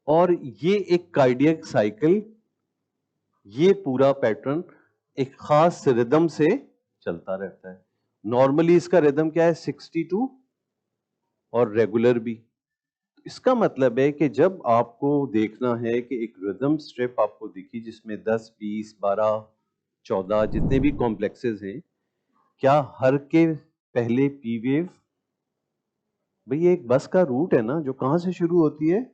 और ये एक कार्डियक साइकिल, ये पूरा पैटर्न एक खास रिदम से चलता रहता है. नॉर्मली इसका रिदम क्या है, 62 और रेगुलर भी. इसका मतलब है कि जब आपको देखना है कि एक रिदम स्ट्रिप आपको दिखी जिसमें 10, 20, 12, 14 जितने भी कॉम्प्लेक्सेस हैं, क्या हर के पहले पी वेव, भाई एक बस का रूट है ना जो कहां से शुरू होती है,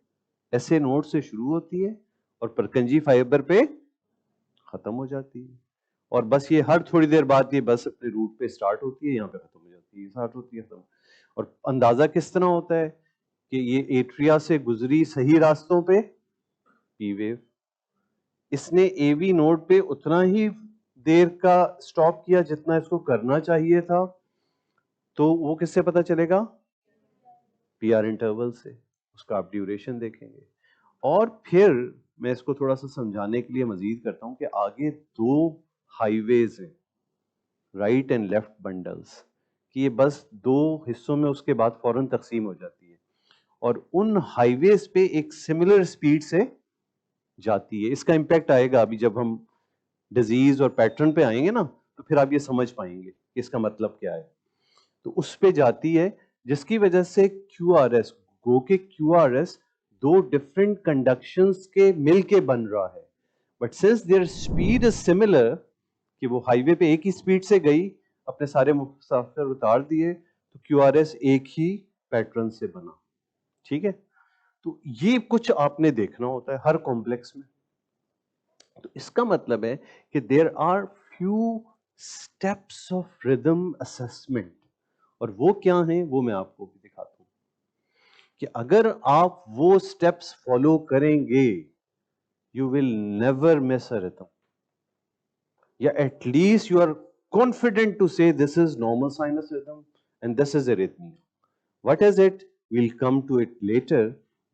एसए नोड से शुरू होती है और परकंजी फाइबर पे खत्म हो जाती है. और बस ये हर थोड़ी देर बाद ये बस अपने रूट पे स्टार्ट होती है, यहाँ पे खत्म हो जाती है, स्टार्ट होती है खत्म. और अंदाजा किस तरह होता है कि ये एट्रिया से गुजरी सही रास्तों पे पी वेव, इसने एवी नोड पे उतना ही देर का स्टॉप किया जितना इसको करना चाहिए था, तो वो किससे पता चलेगा, पीआर इंटरवल से. उसका आप ड्यूरेशन देखेंगे. और फिर मैं इसको थोड़ा सा समझाने के लिए मजीद करता हूं कि आगे 2 हाईवेज हैं, राइट एंड लेफ्ट बंडल्स, कि ये बस 2 हिस्सों में उसके बाद फौरन तकसीम हो जाती है और उन हाईवेज पे एक सिमिलर स्पीड से जाती है. इसका इम्पैक्ट आएगा अभी जब हम डिजीज और पैटर्न पे आएंगे ना, तो फिर आप ये समझ पाएंगे कि इसका मतलब क्या है. तो उस पे जाती है जिसकी वजह से क्यूआरएस, गो के क्यूआरएस दो डिफरेंट कंडक्शंस के मिलके बन रहा है, but since there speed is similar, कि वो हाईवे पे एक ही स्पीड से गई, अपने सारे मुसाफिर उतार दिए, तो QRS एक ही पैटर्न से बना। ठीक है, तो ये कुछ आपने देखना होता है हर कॉम्प्लेक्स में। तो इसका मतलब है कि there are few steps of rhythm assessment, और वो क्या हैं वो मैं आपको भी दिखाता हूं कि अगर आप वो स्टेप्स फॉलो करेंगे, you will never miss a rhythm, या at least you are confident to say this is normal sinus rhythm and this is arrhythmia. What is it? We'll come to it later.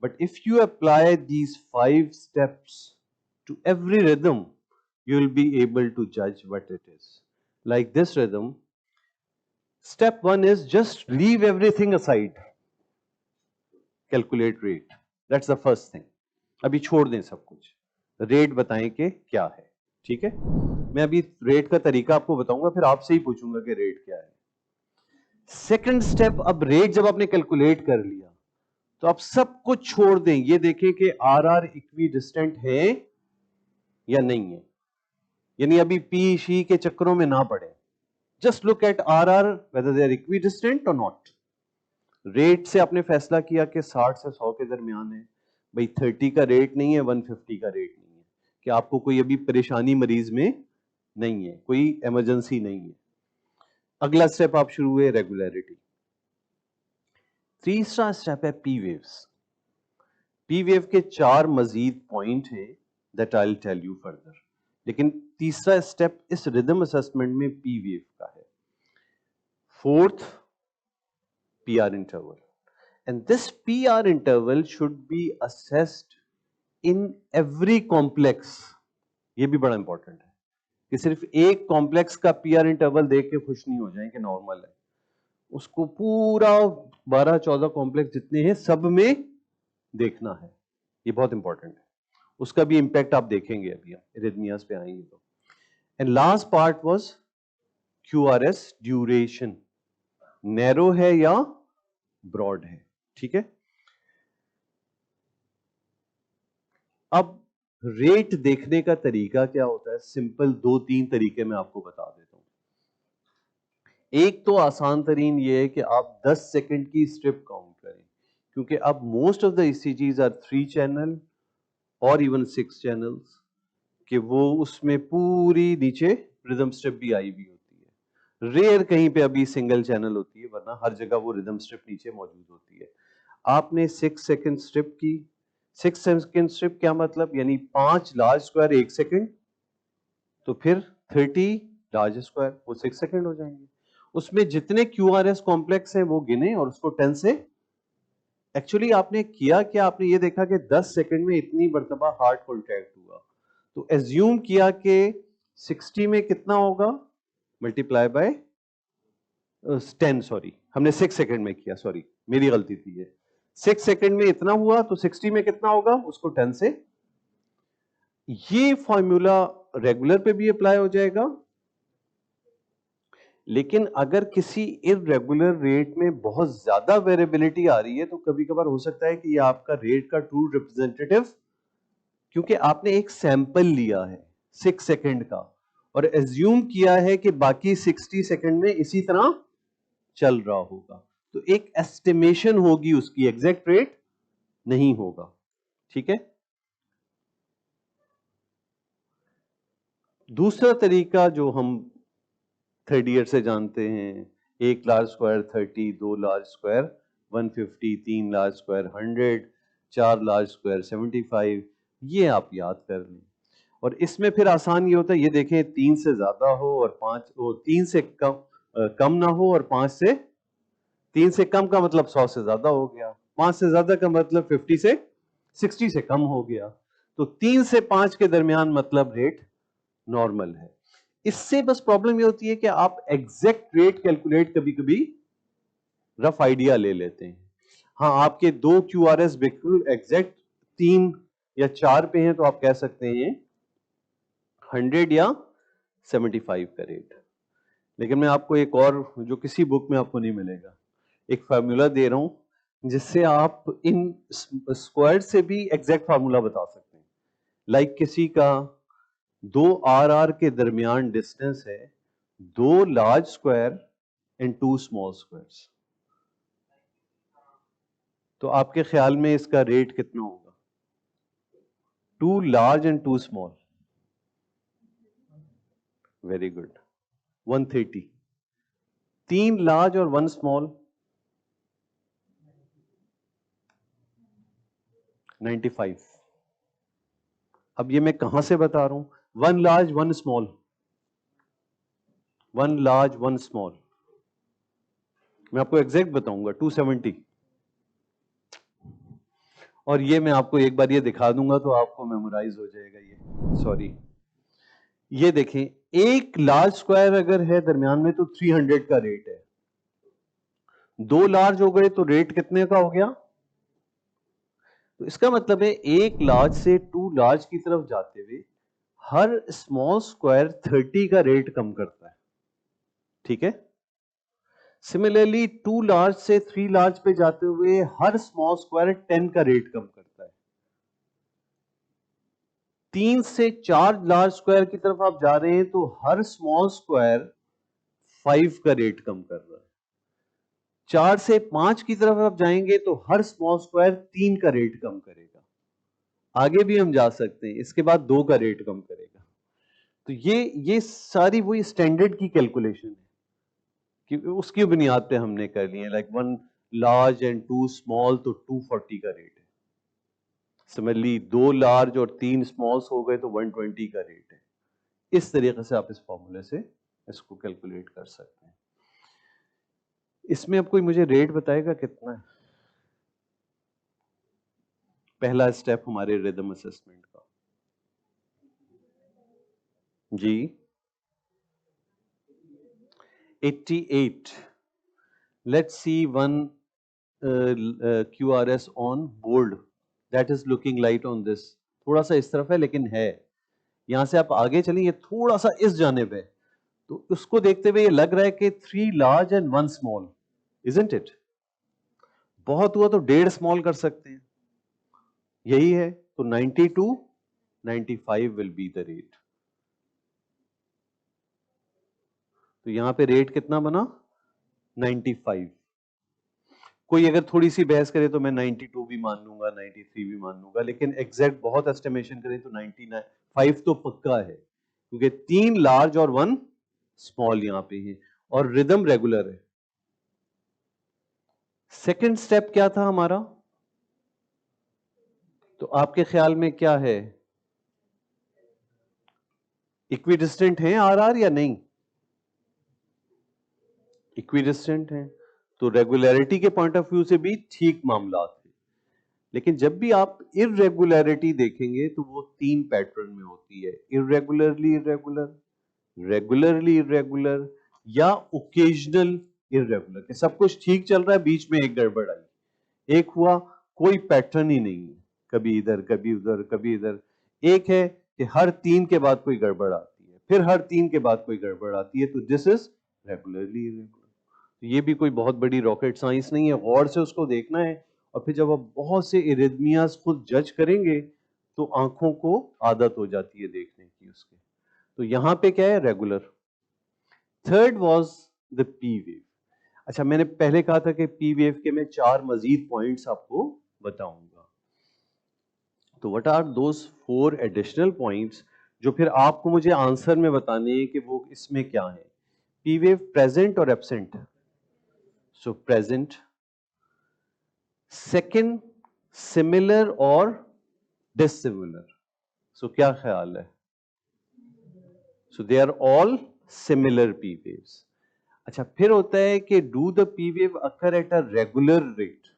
But if you apply these 5 steps to every rhythm, you will be able to judge what it is. Like this rhythm, step 1 is just leave everything aside. Calculate rate. That's the first thing. अभी छोड़ दें सब कुछ, rate बताएं कि क्या है। ठीक है, मैं अभी रेट का तरीका आपको बताऊंगा, फिर आपसे ही पूछूंगा कि रेट क्या है। सेकंड स्टेप, अब रेट जब आपने कैलकुलेट कर लिया तो आप सब कुछ छोड़ दें, ये देखें कि आर इक्वी डिस्टेंट है या नहीं है, यानी अभी पी शी के चक्करों में ना पड़े। Just look at R whether they are equidistant और नॉट। रेट से आपने फैसला किया कि 60 से 100 के दरमियान है, भाई 30 का रेट नहीं है, 150 का रेट नहीं है, कि आपको कोई अभी परेशानी मरीज में नहीं है, कोई इमरजेंसी नहीं है। अगला स्टेप आप शुरू हुए रेगुलरिटी। तीसरा स्टेप है पी वेव्स। पी वेव के 4 मजीद पॉइंट हैं that I will tell you further, लेकिन तीसरा स्टेप इस रिदम असेसमेंट में पी वेव का है। Fourth, PR interval, and this PR interval should be assessed in every complex. ये भी बड़ा इंपॉर्टेंट है कि सिर्फ एक कॉम्प्लेक्स का PR इंटरवल देख के खुश नहीं हो जाए कि नॉर्मल है, उसको पूरा 12-14 कॉम्प्लेक्स जितने हैं सब में देखना है। ये बहुत इंपॉर्टेंट है, उसका भी इंपैक्ट आप देखेंगे अभी एरिथमियास पे आएंगे तो। And last part was QRS duration, narrow है या ब्रॉड है। ठीक है, अब रेट देखने का तरीका क्या होता है? सिंपल 2-3 तरीके मैं आपको बता देता हूं। एक तो आसान तरीन ये है कि आप 10 सेकंड की स्ट्रिप काउंट करें, क्योंकि अब most of the ECGs are 3 channel और इवन 6 चैनल्स, कि वो उसमें पूरी नीचे रिदम स्ट्रिप भी आई हुई होती है। रेयर कहीं पे अभी सिंगल चैनल होती है, वरना हर जगह वो रिदम स्ट्रिप नीचे मौजूद होती है। आपने 6 सेकंड स्ट्रिप की। 6 सेकंड स्ट्रिप क्या मतलब? यानी 5 लार्ज स्क्वायर 1 सेकंड, तो फिर 30 लार्ज स्क्वायर वो 6 सेकंड हो जाएंगे। उसमें जितने QRS कॉम्प्लेक्स हैं वो गिने और उसको 10 से, एक्चुअली आपने किया क्या, आपने ये देखा कि 10 सेकंड में इतनी मर्तबा हार्ट कॉन्ट्रैक्ट हुआ, तो एज्यूम किया कि 60 में कितना होगा, मल्टीप्लाई बाय 10, सॉरी हमने 6 सेकंड में किया, सॉरी मेरी गलती थी ये। 6 सेकंड में इतना हुआ तो 60 में कितना होगा, उसको 10 से। ये फॉर्मूला रेगुलर पे भी अप्लाई हो जाएगा, लेकिन अगर किसी इररेगुलर रेट में बहुत ज्यादा वेरिएबिलिटी आ रही है तो कभी कभार हो सकता है कि ये आपका रेट का ट्रू रिप्रेजेंटेटिव, क्योंकि आपने एक सैंपल लिया है 6 सेकंड का और एज्यूम किया है कि बाकी 60 सेकंड में इसी तरह चल रहा होगा, तो एक एस्टिमेशन होगी, उसकी एग्जैक्ट रेट नहीं होगा। ठीक है, दूसरा तरीका जो हम थर्ड ईयर से जानते हैं, 1 large square 30, 2 large square 150, 3 large square 100, 4 large square 75, ये आप याद कर लें। और इसमें फिर आसान ये होता है, ये देखें 3 से ज्यादा हो और 3 से कम ना हो, और 5 से 3 से कम का मतलब 100 से ज्यादा हो गया, 5 से ज्यादा का मतलब 50 से 60 से कम हो गया, तो 3 से 5 के दरमियान मतलब रेट नॉर्मल है। इससे बस प्रॉब्लम ये होती है कि आप एग्जैक्ट रेट कैलकुलेट कभी कभी रफ आइडिया ले लेते हैं। हाँ, आपके 2 QRS बिल्कुल एग्जैक्ट 3 या 4 पे हैं तो आप कह सकते हैं 100 या 75 का रेट। लेकिन मैं आपको एक और, जो किसी बुक में आपको नहीं मिलेगा, एक फार्मूला दे रहा हूं जिससे आप इन स्क्वायर से भी एग्जैक्ट फार्मूला बता सकते हैं। लाइक किसी का 2 RR के दरमियान डिस्टेंस है 2 large square and 2 small squares, तो आपके ख्याल में इसका रेट कितना होगा? 2 large and 2 small, very good, 130। 3 large और 1 स्मॉल 95। अब ये मैं कहां से बता रहा हूं? 1 लार्ज 1 स्मॉल, 1 लार्ज 1 स्मॉल, मैं आपको एग्जैक्ट बताऊंगा 270। और ये मैं आपको एक बार ये दिखा दूंगा तो आपको मेमोराइज हो जाएगा। ये सॉरी, ये देखें, एक लार्ज स्क्वायर अगर है दरमियान में तो 300 का रेट है, 2 लार्ज हो गए तो रेट कितने का हो गया? तो इसका मतलब है एक लार्ज से 2 लार्ज की तरफ जाते हुए हर स्मॉल स्क्वायर 30 का रेट कम करता है, ठीक है। सिमिलरली 2 लार्ज से 3 लार्ज पे जाते हुए हर स्मॉल स्क्वायर 10 का रेट कम करता है। 3 से 4 लार्ज स्क्वायर की तरफ आप जा रहे हैं तो हर स्मॉल स्क्वायर 5 का रेट कम कर रहा है। 4 से 5 की तरफ आप जाएंगे तो हर स्मॉल स्क्वायर 3 का रेट कम करेगा। आगे भी हम जा सकते हैं, इसके बाद 2 का रेट कम करेगा। तो ये सारी वही स्टैंडर्ड की कैलकुलेशन है कि उसकी बुनियाद पे हमने कर लिए। लाइक 1 लार्ज एंड 2 स्मॉल तो 240 का रेट है। सिमिलरली 2 लार्ज और 3 स्मॉल्स हो गए तो 120 का रेट है। इस तरीके से आप इस फॉर्मूले से इसको कैलकुलेट कर सकते हैं। इसमें अब कोई मुझे रेट बताएगा कितना है? पहला स्टेप हमारे रिदम असेसमेंट का जी 88। Let's see one QRS on board that is looking light on this. थोड़ा सा इस तरफ है लेकिन है, यहां से आप आगे चलें, ये थोड़ा सा इस जानिब है, तो उसको देखते हुए ये लग रहा है कि 3 large and 1 small, isn't it? बहुत हुआ तो 1.5 स्मॉल कर सकते हैं, यही है। तो 92 95 विल बी द रेट। तो यहां पे रेट कितना बना? 95। कोई अगर थोड़ी सी बहस करे तो मैं 92 भी मान लूंगा, 93 भी मान लूंगा, लेकिन एग्जैक्ट बहुत एस्टिमेशन करें तो 95 तो पक्का है, क्योंकि 3 लार्ज और 1 स्मॉल यहां पे है और रिदम रेगुलर है। सेकंड स्टेप क्या था हमारा? तो आपके ख्याल में क्या है? इक्विडिस्टेंट है RR या नहीं? इक्विडिस्टेंट है, तो रेगुलरिटी के पॉइंट ऑफ व्यू से भी ठीक मामला थे। लेकिन जब भी आप इर्रेगुलरिटी देखेंगे तो वो 3 पैटर्न में होती है, इर्रेगुलरली इर्रेगुलर, रेगुलरली इर्रेगुलर या ओकेजनल इर्रेगुलर, कि सब कुछ ठीक चल रहा है, बीच में एक गड़बड़ आई, एक हुआ, कोई पैटर्न ही नहीं है, कभी इधर कभी उधर कभी इधर। एक है कि हर 3 के बाद कोई गड़बड़ आती है, फिर हर 3 के बाद कोई गड़बड़ आती है, तो दिस इज रेगुलरली इर्रेगुलर। ये भी कोई बहुत बड़ी रॉकेट साइंस नहीं है, गौर से उसको देखना है। और फिर जब आप बहुत से इरिथमियास खुद जज करेंगे तो आंखों को आदत हो जाती है देखने की उसके। तो यहां पे क्या है? Regular. Third was the P wave. अच्छा, मैंने पहले कहा था कि पी वेव के मैं 4 मजीद पॉइंट्स आपको बताऊंगा। तो what are those 4 additional points जो फिर आपको मुझे आंसर में बताने हैं कि वो इसमें क्या है। पी वेव प्रेजेंट और absent. So present. Second, similar और डिसिमिलर। सो क्या ख्याल है? So they are all similar P waves. अच्छा, फिर होता है कि do the P wave occur at a regular rate.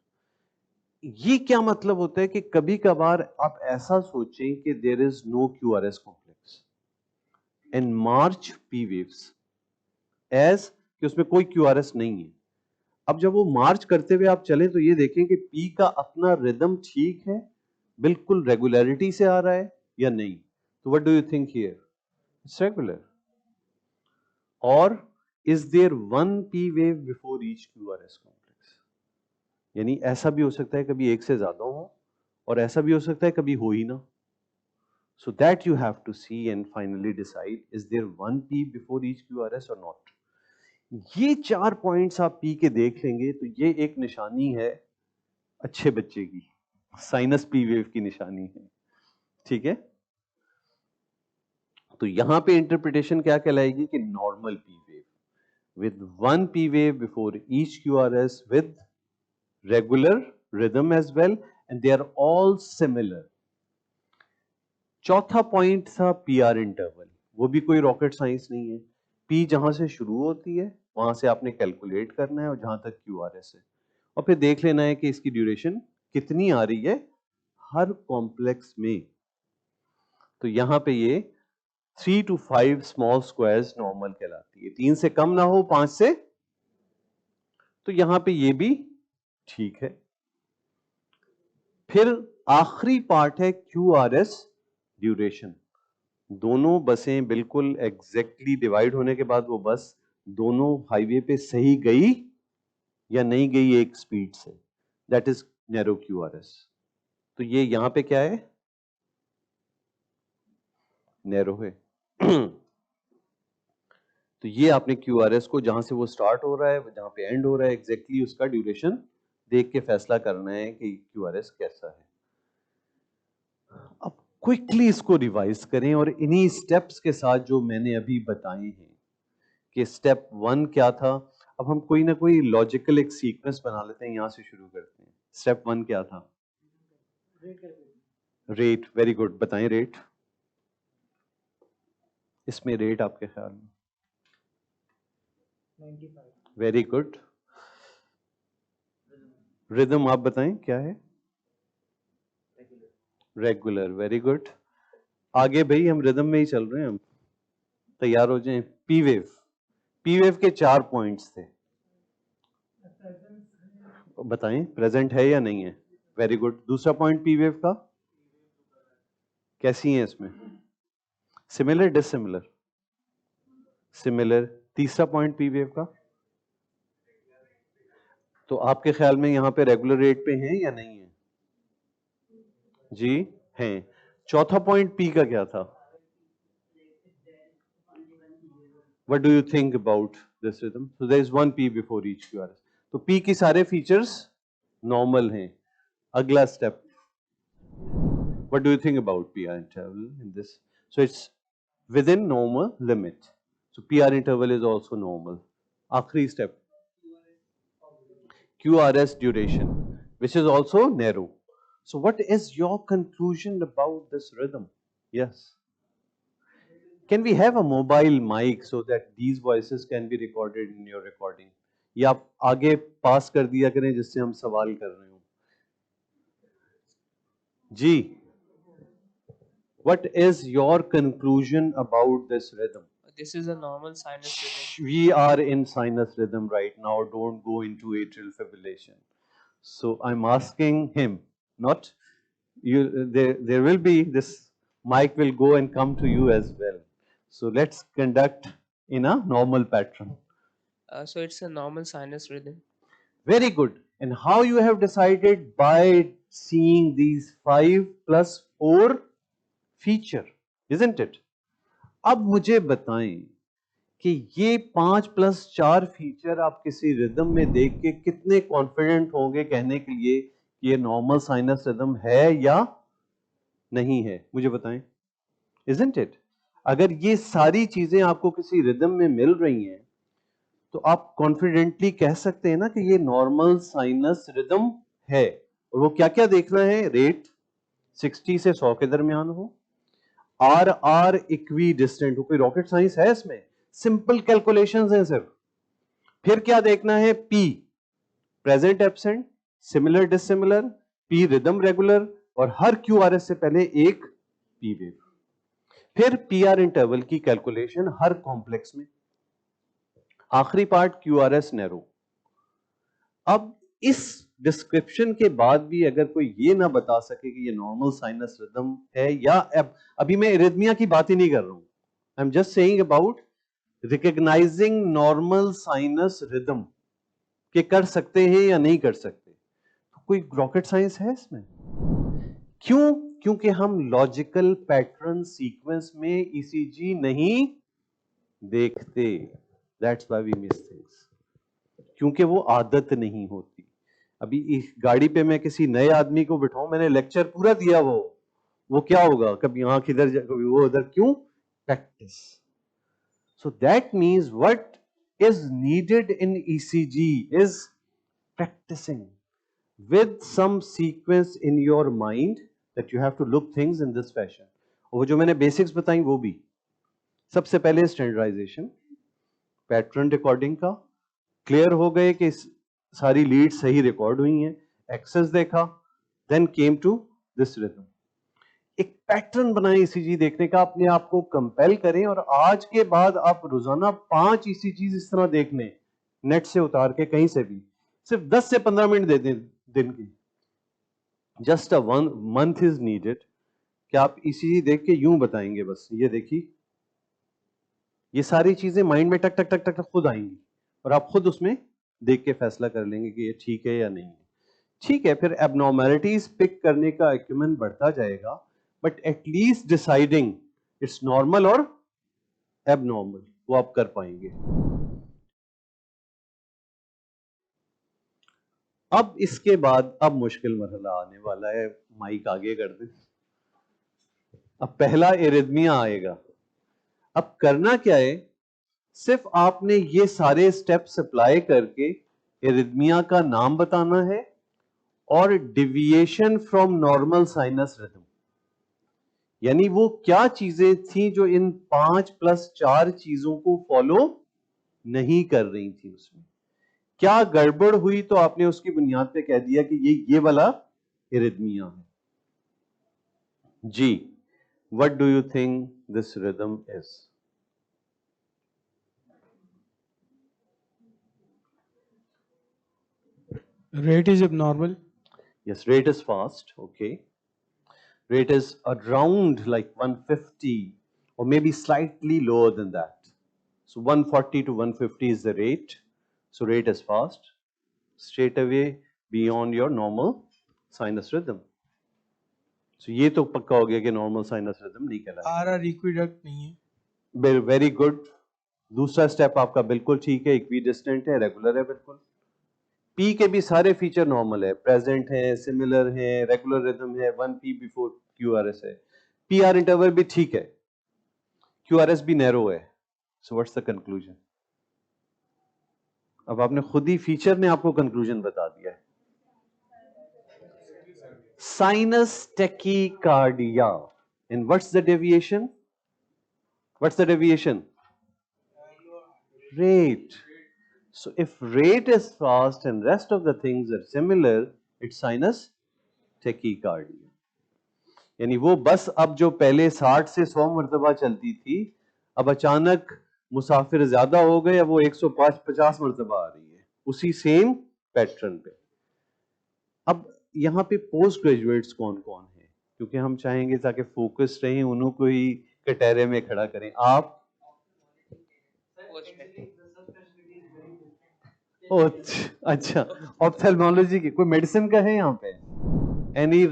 ये क्या मतलब होता है कि कभी कभार आप ऐसा सोचें कि there is no QRS complex and march P waves as कि उसमें कोई QRS नहीं है। अब जब वो मार्च करते हुए आप चलें तो ये देखें कि पी का अपना रिदम ठीक है, बिल्कुल रेगुलरिटी से आ रहा है या नहीं। तो what do you think here? It's regular. और is there one P wave before each QRS complex? यानी ऐसा भी हो सकता है कभी एक से ज्यादा हो, और ऐसा भी हो सकता है कभी हो ही ना. So that you have to see and finally decide, is there one P before each QRS or not? ये 4 पॉइंट्स आप P के देख लेंगे तो ये एक निशानी है अच्छे बच्चे की, साइनस P वेव की निशानी है. ठीक है, तो यहां पे इंटरप्रिटेशन क्या कहलाएगी कि normal P wave with one P wave before each QRS with regular rhythm as well, and they are all similar. चौथा पॉइंट था PR इंटरवल. वो भी कोई रॉकेट साइंस नहीं है. P जहां से शुरू होती है वहां से आपने कैलकुलेट करना है और जहां तक QRS है, और फिर देख लेना है कि इसकी ड्यूरेशन कितनी आ रही है हर कॉम्प्लेक्स में. तो यहां पे ये 3 to 5 स्मॉल स्क्वायर्स नॉर्मल कहलाती है. 3 से कम ना हो, 5 से, तो यहां पे ये भी ठीक है. फिर आखिरी पार्ट है QRS ड्यूरेशन. दोनों बसें बिल्कुल एग्जैक्टली डिवाइड होने के बाद वो बस दोनों हाईवे पे सही गई या नहीं गई एक स्पीड से, दैट इज नैरो QRS. तो ये यहां पे क्या है, नैरो है. तो ये आपने QRS को जहां से वो स्टार्ट हो रहा है जहां पे एंड हो रहा है एग्जैक्टली उसका ड्यूरेशन देख के फैसला करना है कि QRS कैसा है. अब क्विकली इसको रिवाइज करें और इन्हीं स्टेप्स के साथ जो मैंने अभी बताए हैं कि स्टेप 1 क्या था. अब हम कोई ना कोई लॉजिकल एक सीक्वेंस बना लेते हैं, यहां से शुरू करते हैं. स्टेप 1 क्या था, रेट. वेरी गुड, बताएं रेट. इसमें रेट आपके ख्याल में 95. Very good. रिदम आप बताएं क्या है, रेगुलर. Very good. आगे भाई हम रिदम में ही चल रहे हैं, हम तैयार हो जाएं. P wave. P वेव के 4 पॉइंट्स थे, बताएं प्रेजेंट है या नहीं है. Very good. दूसरा पॉइंट P वेव का, कैसी है इसमें, सिमिलर डिसिमिलर, सिमिलर. तीसरा पॉइंट P वेव का, तो आपके ख्याल में यहां पे रेगुलर रेट पे हैं या नहीं है, जी हैं. चौथा पॉइंट P का क्या था, what do you think about this rhythm? So there is one P before each QRS. तो P की सारे फीचर्स नॉर्मल हैं. अगला step, what do you think about PR interval in this? So it's within normal limit. So PR interval is also normal. आखिरी step, QRS duration, which is also narrow. So what is your conclusion about this rhythm? Yes. Can we have a mobile mic so that these voices can be recorded in your recording? या आप आगे पास कर दिया करें जिससे हम सवाल कर रहे हो. जी, what is your conclusion about this rhythm? This is a normal sinus rhythm. We are in sinus rhythm right now. Don't go into atrial fibrillation. So I'm asking him, not you. There will be this mic will go and come to you as well. So let's conduct in a normal pattern. So it's a normal sinus rhythm. Very good. And how you have decided? By seeing these 5 plus 4 feature, isn't it? अब मुझे बताएं कि ये 5 plus 4 feature आप किसी rhythm में देख के कितने कॉन्फिडेंट होंगे कहने के लिए कि ये नॉर्मल साइनस रिदम है या नहीं है, मुझे बताएं. Isn't it? अगर ये सारी चीजें आपको किसी रिदम में मिल रही हैं तो आप कॉन्फिडेंटली कह सकते हैं ना कि ये नॉर्मल साइनस रिदम है. और वो क्या क्या देखना है, रेट 60 से 100 के दरमियान हो, आर इक्वी डिस्टेंट हो. कोई रॉकेट साइंस है इसमें, सिंपल कैलकुलेशंस हैं सिर्फ. फिर क्या देखना है, P present absent, similar dissimilar, P rhythm regular, और हर QRS से पहले एक P वेव. फिर PR इंटरवल की कैलकुलेशन हर कॉम्प्लेक्स में. आखिरी पार्ट QRS नैरो. अब इस डिस्क्रिप्शन के बाद भी अगर कोई ये ना बता सके कि ये नॉर्मल साइनस रिदम है या अभी मैं इरिथमिया की बात ही नहीं कर रहा हूं, I am just saying about recognising normal sinus rhythm, के कर सकते हैं या नहीं कर सकते. कोई रॉकेट साइंस है इसमें? क्यों? क्योंकि हम लॉजिकल पैटर्न सीक्वेंस में ईसीजी नहीं देखते, that's why we miss things, क्योंकि वो आदत नहीं होती। अभी इस गाड़ी पे मैं किसी नए आदमी को बिठाऊं, मैंने लेक्चर पूरा दिया, वो क्या होगा, कभी आंख इधर कभी वो उधर, क्यों? Practice. So that means what is needed in ECG is practicing with some sequence in your mind that you have to look things in this fashion. और वो जो मैंने बेसिक्स बताई वो भी, सबसे पहले स्टैंडर्डाइजेशन, पैटर्न रिकॉर्डिंग का, क्लियर हो गए कि सारी लीड सही रिकॉर्ड हुई हैं, एक्सेस देखा, then came to this rhythm. एक पैटर्न बनाए ईसीजी देखने का, अपने आप को कंपेल करें, और आज के बाद आप रोजाना 5 ईसीजी इस तरह देख लें, नेट से उतार के कहीं से भी, सिर्फ 10 से 15 मिनट दे दें दिन की, just a 1 month is needed, कि आप ईसीजी देख के यूं बताएंगे बस ये देखिए, ये सारी चीजें माइंड में टक टक टक टक खुद आएंगी, और आप खुद उसमें देख के फैसला कर लेंगे कि ये ठीक है या नहीं है। ठीक है, फिर एबनॉर्मैलिटीज पिक करने का एक्यूमेंट बढ़ता जाएगा, but at least deciding it's normal और एबनॉर्मल वो आप कर पाएंगे। अब इसके बाद अब मुश्किल मरहला आने वाला है, माइक आगे कर दें। अब पहला एरिथमिया आएगा। अब करना क्या है, सिर्फ आपने ये सारे स्टेप्स अप्लाई करके एरिथमिया का नाम बताना है और deviation from normal sinus rhythm, यानी वो क्या चीजें थी जो इन 5 + 4 चीजों को फॉलो नहीं कर रही थी, उसमें क्या गड़बड़ हुई, तो आपने उसकी बुनियाद पे कह दिया कि ये वाला एरिथमिया है। जी, what do you think this rhythm is? Rate is abnormal. Yes, rate is fast, okay. Rate is around like 150 or maybe slightly lower than that. So 140 to 150 is the rate. So rate is fast, straight away beyond your normal sinus rhythm. So ये तो पक्का हो गया कि normal sinus rhythm नहीं कहलाएगा। RR equiduct नहीं है। Very good. दूसरा स्टेप आपका बिल्कुल ठीक है, इक्विडिस्टेंट है, रेगुलर है बिल्कुल। पी के भी सारे फीचर नॉर्मल है, प्रेजेंट है, सिमिलर है, रेगुलर रिदम है, 1p बिफोर QRS है, PR इंटरवल भी ठीक है, QRS भी नैरो है। So what's the conclusion? अब आपने खुद ही फीचर ने आपको कंक्लूजन बता दिया है, sinus tachycardia. And what's the deviation? What's the deviation? Rate. So if rate is fast and rest of the things are similar, it's sinus tachycardia. यानी वो बस अब जो पहले 60 से 100 मरतबा चलती थी, अब अचानक मुसाफिर ज्यादा हो गए, अब वो 150 मरतबा आ रही है उसी सेम पैटर्न पे। अब यहाँ पे पोस्ट ग्रेजुएट्स कौन कौन है, क्योंकि हम चाहेंगे ताकि फोकस रहें, उन्हों को ही कटहरे में खड़ा करें। आप अच्छा, ऑप्थेल्मोलॉजी की कोई मेडिसिन का है यहाँ पे? Any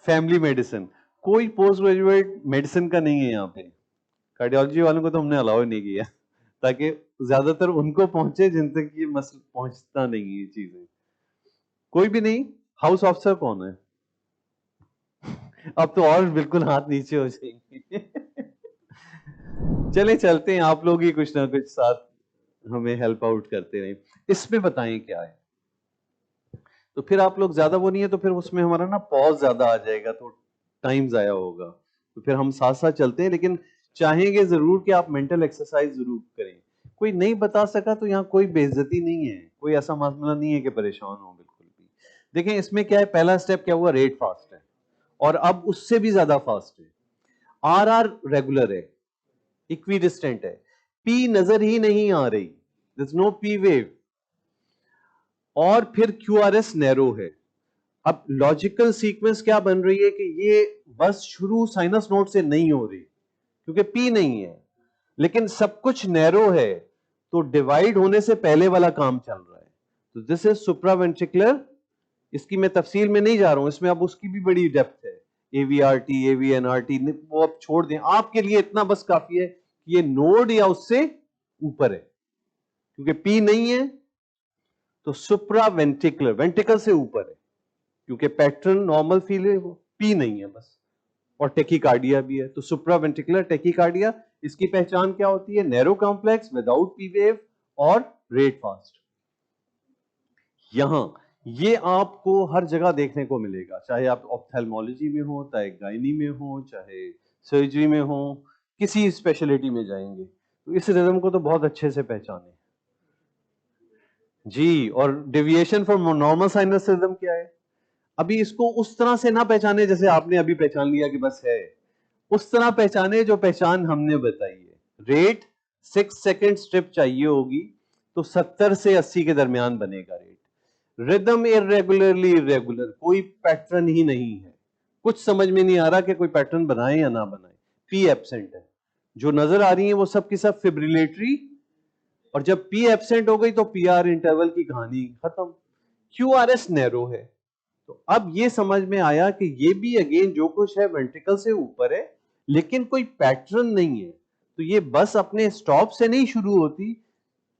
family medicine? कोई पोस्ट ग्रेजुएट मेडिसिन का नहीं है यहाँ पे। कार्डियोलॉजी वालों को तो हमने अलाउ नहीं किया, ताकि ज्यादातर उनको पहुंचे जिन तक ये मसला पहुंचता नहीं है चीजें। कोई भी नहीं? हाउस ऑफिसर कौन है? अब तो और बिल्कुल हाथ नीचे हो जाएंगे। चले चलते हैं, आप लोग ही कुछ ना कुछ साथ हमें हेल्प आउट करते रहे। इसमें बताएं क्या है, तो फिर आप लोग ज्यादा वो नहीं है, तो फिर उसमें हमारा ना पॉज ज्यादा आ जाएगा, तो टाइम जाया होगा। तो फिर हम साथ साथ चलते हैं, लेकिन चाहेंगे जरूर कि आप मेंटल एक्सरसाइज जरूर करें। कोई नहीं बता सका तो यहाँ कोई बेइज्जती नहीं है, कोई ऐसा मामला नहीं है कि परेशान हो बिल्कुल भी। देखें इसमें क्या है, पहला स्टेप क्या हुआ, रेट फास्ट है, और अब उससे भी ज्यादा फास्ट है। RR रेगुलर है, इक्विडिस्टेंट है, P नजर ही नहीं आ रही, there's no P wave, और फिर QRS नैरो है। अब लॉजिकल सीक्वेंस क्या बन रही है कि ये बस शुरू साइनस नोड से नहीं हो रही क्योंकि P नहीं है, लेकिन सब कुछ नैरो है, तो डिवाइड होने से पहले वाला काम चल रहा है। तो दिस इज सुप्रावेंट्रिकुलर इसकी मैं तफसील में नहीं जा रहा हूं, इसमें अब उसकी भी बड़ी डेप्थ है, AVRT, AVNRT, वो आप छोड़ दें, आपके लिए इतना बस काफी है कि ये नोड या उससे ऊपर है, क्योंकि P नहीं है तो सुप्रा वेंट्रिकुलर, वेंट्रिकल से ऊपर है, क्योंकि पैटर्न नॉर्मल फील है, वो P नहीं है बस, और टेकिकार्डिया भी है, तो सुप्रा वेंट्रिकुलर टेकिकार्डिया, इसकी पहचान क्या होती है? Narrow complex without P wave और रेट फास्ट। यहां ये आपको हर जगह देखने को मिलेगा, चाहे आप ऑप्थेल्मोलॉजी में हो, चाहे गायनी में हो, चाहे सर्जरी में हो, किसी स्पेशलिटी में जाएंगे तो इस रिदम को तो बहुत अच्छे से पहचाने जी। और deviation from normal sinus rhythm क्या है? अभी इसको उस तरह से ना पहचाने जैसे आपने अभी पहचान लिया कि बस है, उस तरह पहचाने जो पहचान हमने बताई है। रेट 6 सेकंड स्ट्रिप चाहिए होगी तो 70 से 80 के दरमियान बनेगा रेट। रिदम इरेगुलरली इरेगुलर, कोई पैटर्न ही नहीं है, कुछ समझ में नहीं आ रहा कि कोई पैटर्न बनाए या ना बनाए। P एब्सेंट है, जो नजर आ रही है वो सब की सब फिब्रिलेटरी, और जब P एब्सेंट हो गई तो PR इंटरवल की कहानी खत्म। QRS नैरो है, तो अब ये समझ में आया कि ये भी अगेन जो कुछ है वेंट्रिकल से ऊपर है, लेकिन कोई पैटर्न नहीं है। तो ये बस अपने स्टॉप से नहीं शुरू होती,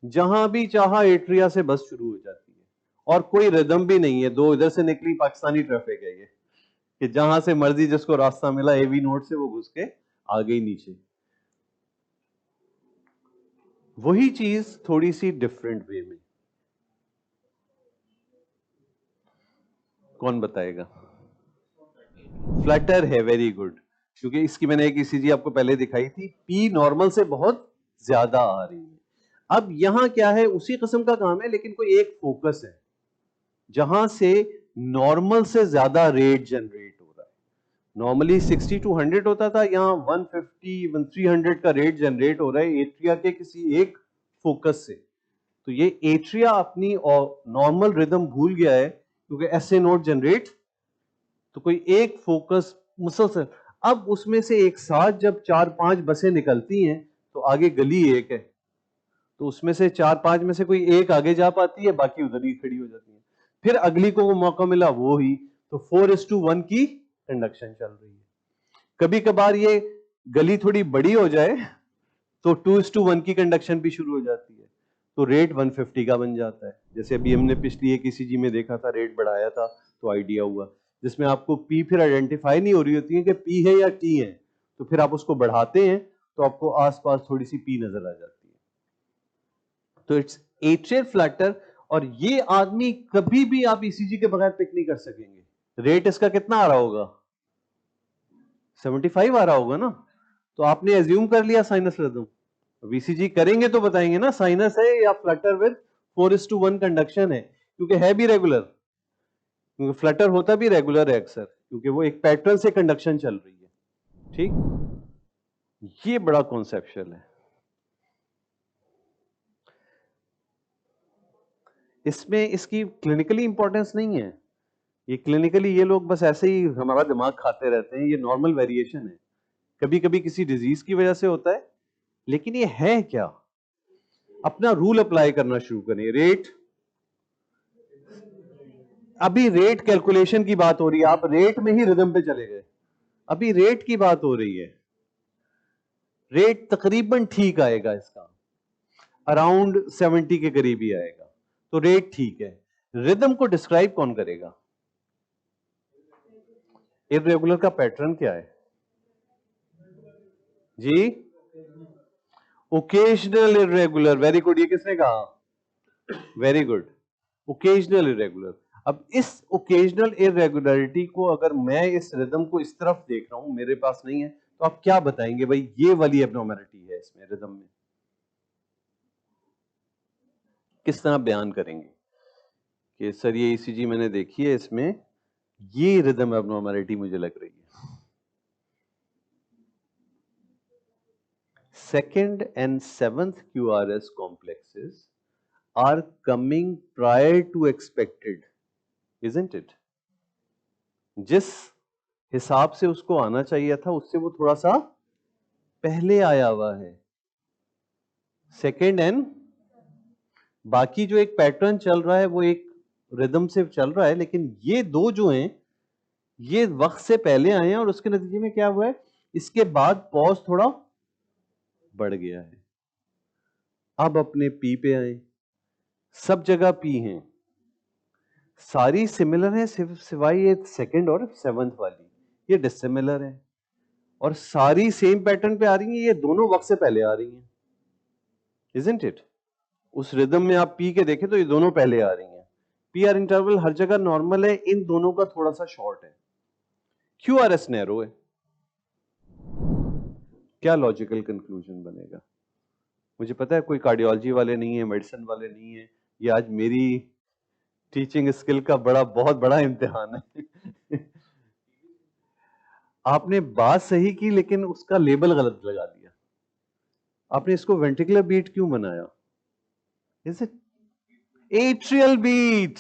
जहां भी चाहा एट्रिया से बस शुरू हो जाती है, और कोई रिदम भी नहीं है। दो इधर से निकली पाकिस्तानी ट्रैफिक है ये, कि जहां से मर्जी जिसको रास्ता मिला AV नोड से वो घुस के आ गई नीचे। वही चीज थोड़ी सी डिफरेंट वे में, कौन बताएगा? फ्लटर है, वेरी गुड, क्योंकि इसकी मैंने एक ECG आपको पहले दिखाई थी, P नॉर्मल से बहुत ज्यादा आ रही है। अब यहां क्या है, उसी किस्म का काम है, लेकिन कोई एक फोकस है जहां से नॉर्मल से ज्यादा रेट जनरेट हो रहा है। नॉर्मली 60 to 100 होता था, यहां 150 300 का रेट जनरेट हो रहा है एट्रिया के किसी एक फोकस से। तो ये एट्रिया अपनी नॉर्मल रिदम भूल गया है, क्योंकि ऐसे नोट जनरेट, तो कोई एक फोकस मुसलसल। अब उसमें से एक साथ जब 4-5 बसें निकलती हैं तो आगे गली एक है, तो उसमें से 4-5 में से कोई एक आगे जा पाती है, बाकी उधर ही खड़ी हो जाती है। फिर अगली को वो मौका मिला, वो ही, तो 4:1 की कंडक्शन चल रही है। कभी कभार ये गली थोड़ी बड़ी हो जाए तो 2:1 की कंडक्शन भी शुरू हो जाती है, तो रेट 150 का बन जाता है। जैसे अभी हमने पिछली एक ECG में देखा था, रेट बढ़ाया था तो आइडिया हुआ, जिसमें आपको P फिर आइडेंटिफाई नहीं हो रही होती है कि P है या T है, तो फिर आप उसको बढ़ाते हैं तो आपको आसपास थोड़ी सी P नजर आ जाती है। तो इट्स एट्रियल फ्लटर, और ये आदमी कभी भी आप ECG के बगैर पिक नहीं कर सकेंगे। रेट इसका कितना आ रहा होगा? 75 आ रहा होगा ना, तो आपने एज्यूम कर लिया साइनस रिदम। ECG करेंगे तो बताएंगे ना साइनस है या फ्लटर विद 4:1 कंडक्शन है, क्योंकि है भी रेगुलर, क्योंकि फ्लटर होता भी रेगुलर है अक्सर, क्योंकि वो एक पैटर्न से कंडक्शन चल रही है। ठीक, ये बड़ा कॉन्सेप्चुअल है। इसमें इसकी क्लिनिकली इंपॉर्टेंस नहीं है, ये क्लिनिकली ये लोग बस ऐसे ही हमारा दिमाग खाते रहते हैं, ये नॉर्मल वेरिएशन है, कभी कभी किसी डिजीज की वजह से होता है, लेकिन ये है क्या? अपना रूल अप्लाई करना शुरू करें। रेट, अभी रेट कैलकुलेशन की बात हो रही है, आप रेट में ही रिदम पे चले गए, अभी रेट की बात हो रही है। रेट तकरीबन ठीक आएगा, इसका अराउंड 70 के करीब ही आएगा, तो रेट ठीक है। रिदम को डिस्क्राइब कौन करेगा? इर्रेगुलर का पैटर्न क्या है जी? ओकेजनल इर्रेगुलर, वेरी गुड, ये किसने कहा? Very good, occasional irregular. अब इस ओकेजनल इर्रेगुलरिटी को अगर मैं इस रिदम को इस तरफ देख रहा हूं, मेरे पास नहीं है, तो आप क्या बताएंगे भाई ये वाली एब्नॉर्मैलिटी है इसमें रिदम में? किस तरह बयान करेंगे कि सर ये ECG मैंने देखी है, इसमें ये रिदम एब्नॉर्मैलिटी मुझे लग रही है। Second and 7th QRS complexes are coming prior to expected, isn't it? जिस हिसाब से उसको आना चाहिए था उससे वो थोड़ा सा पहले आया हुआ है। सेकेंड एंड बाकी जो एक पैटर्न चल रहा है वो एक रिदम से चल रहा है, लेकिन ये दो जो हैं ये वक्त से पहले आए हैं और उसके नतीजे में क्या हुआ है, इसके बाद पॉज थोड़ा बढ़ गया है। अब अपने पी पे आए, सब जगह पी हैं, सारी सिमिलर है सिर्फ सिवाय ये सेकंड और सेवंथ वाली, ये डिसिमिलर है, और सारी सेम पैटर्न पे आ रही हैं, ये दोनों वक्त से पहले आ रही हैं, इजंट इट? उस रिदम में आप पी के देखें तो ये दोनों पहले आ रही हैं। पी आर इंटरवल हर जगह नॉर्मल है, इन दोनों का थोड़ा सा शॉर्ट है, क्यू आर एस नैरो है। क्या लॉजिकल कंक्लूजन बनेगा? मुझे पता है कोई कार्डियोलॉजी वाले नहीं है, मेडिसिन वाले नहीं है, ये आज मेरी टीचिंग स्किल का बहुत बड़ा इम्तिहान है। आपने बात सही की लेकिन उसका लेबल गलत लगा दिया। आपने इसको वेंट्रिकुलर बीट क्यों बनाया? Is it atrial beat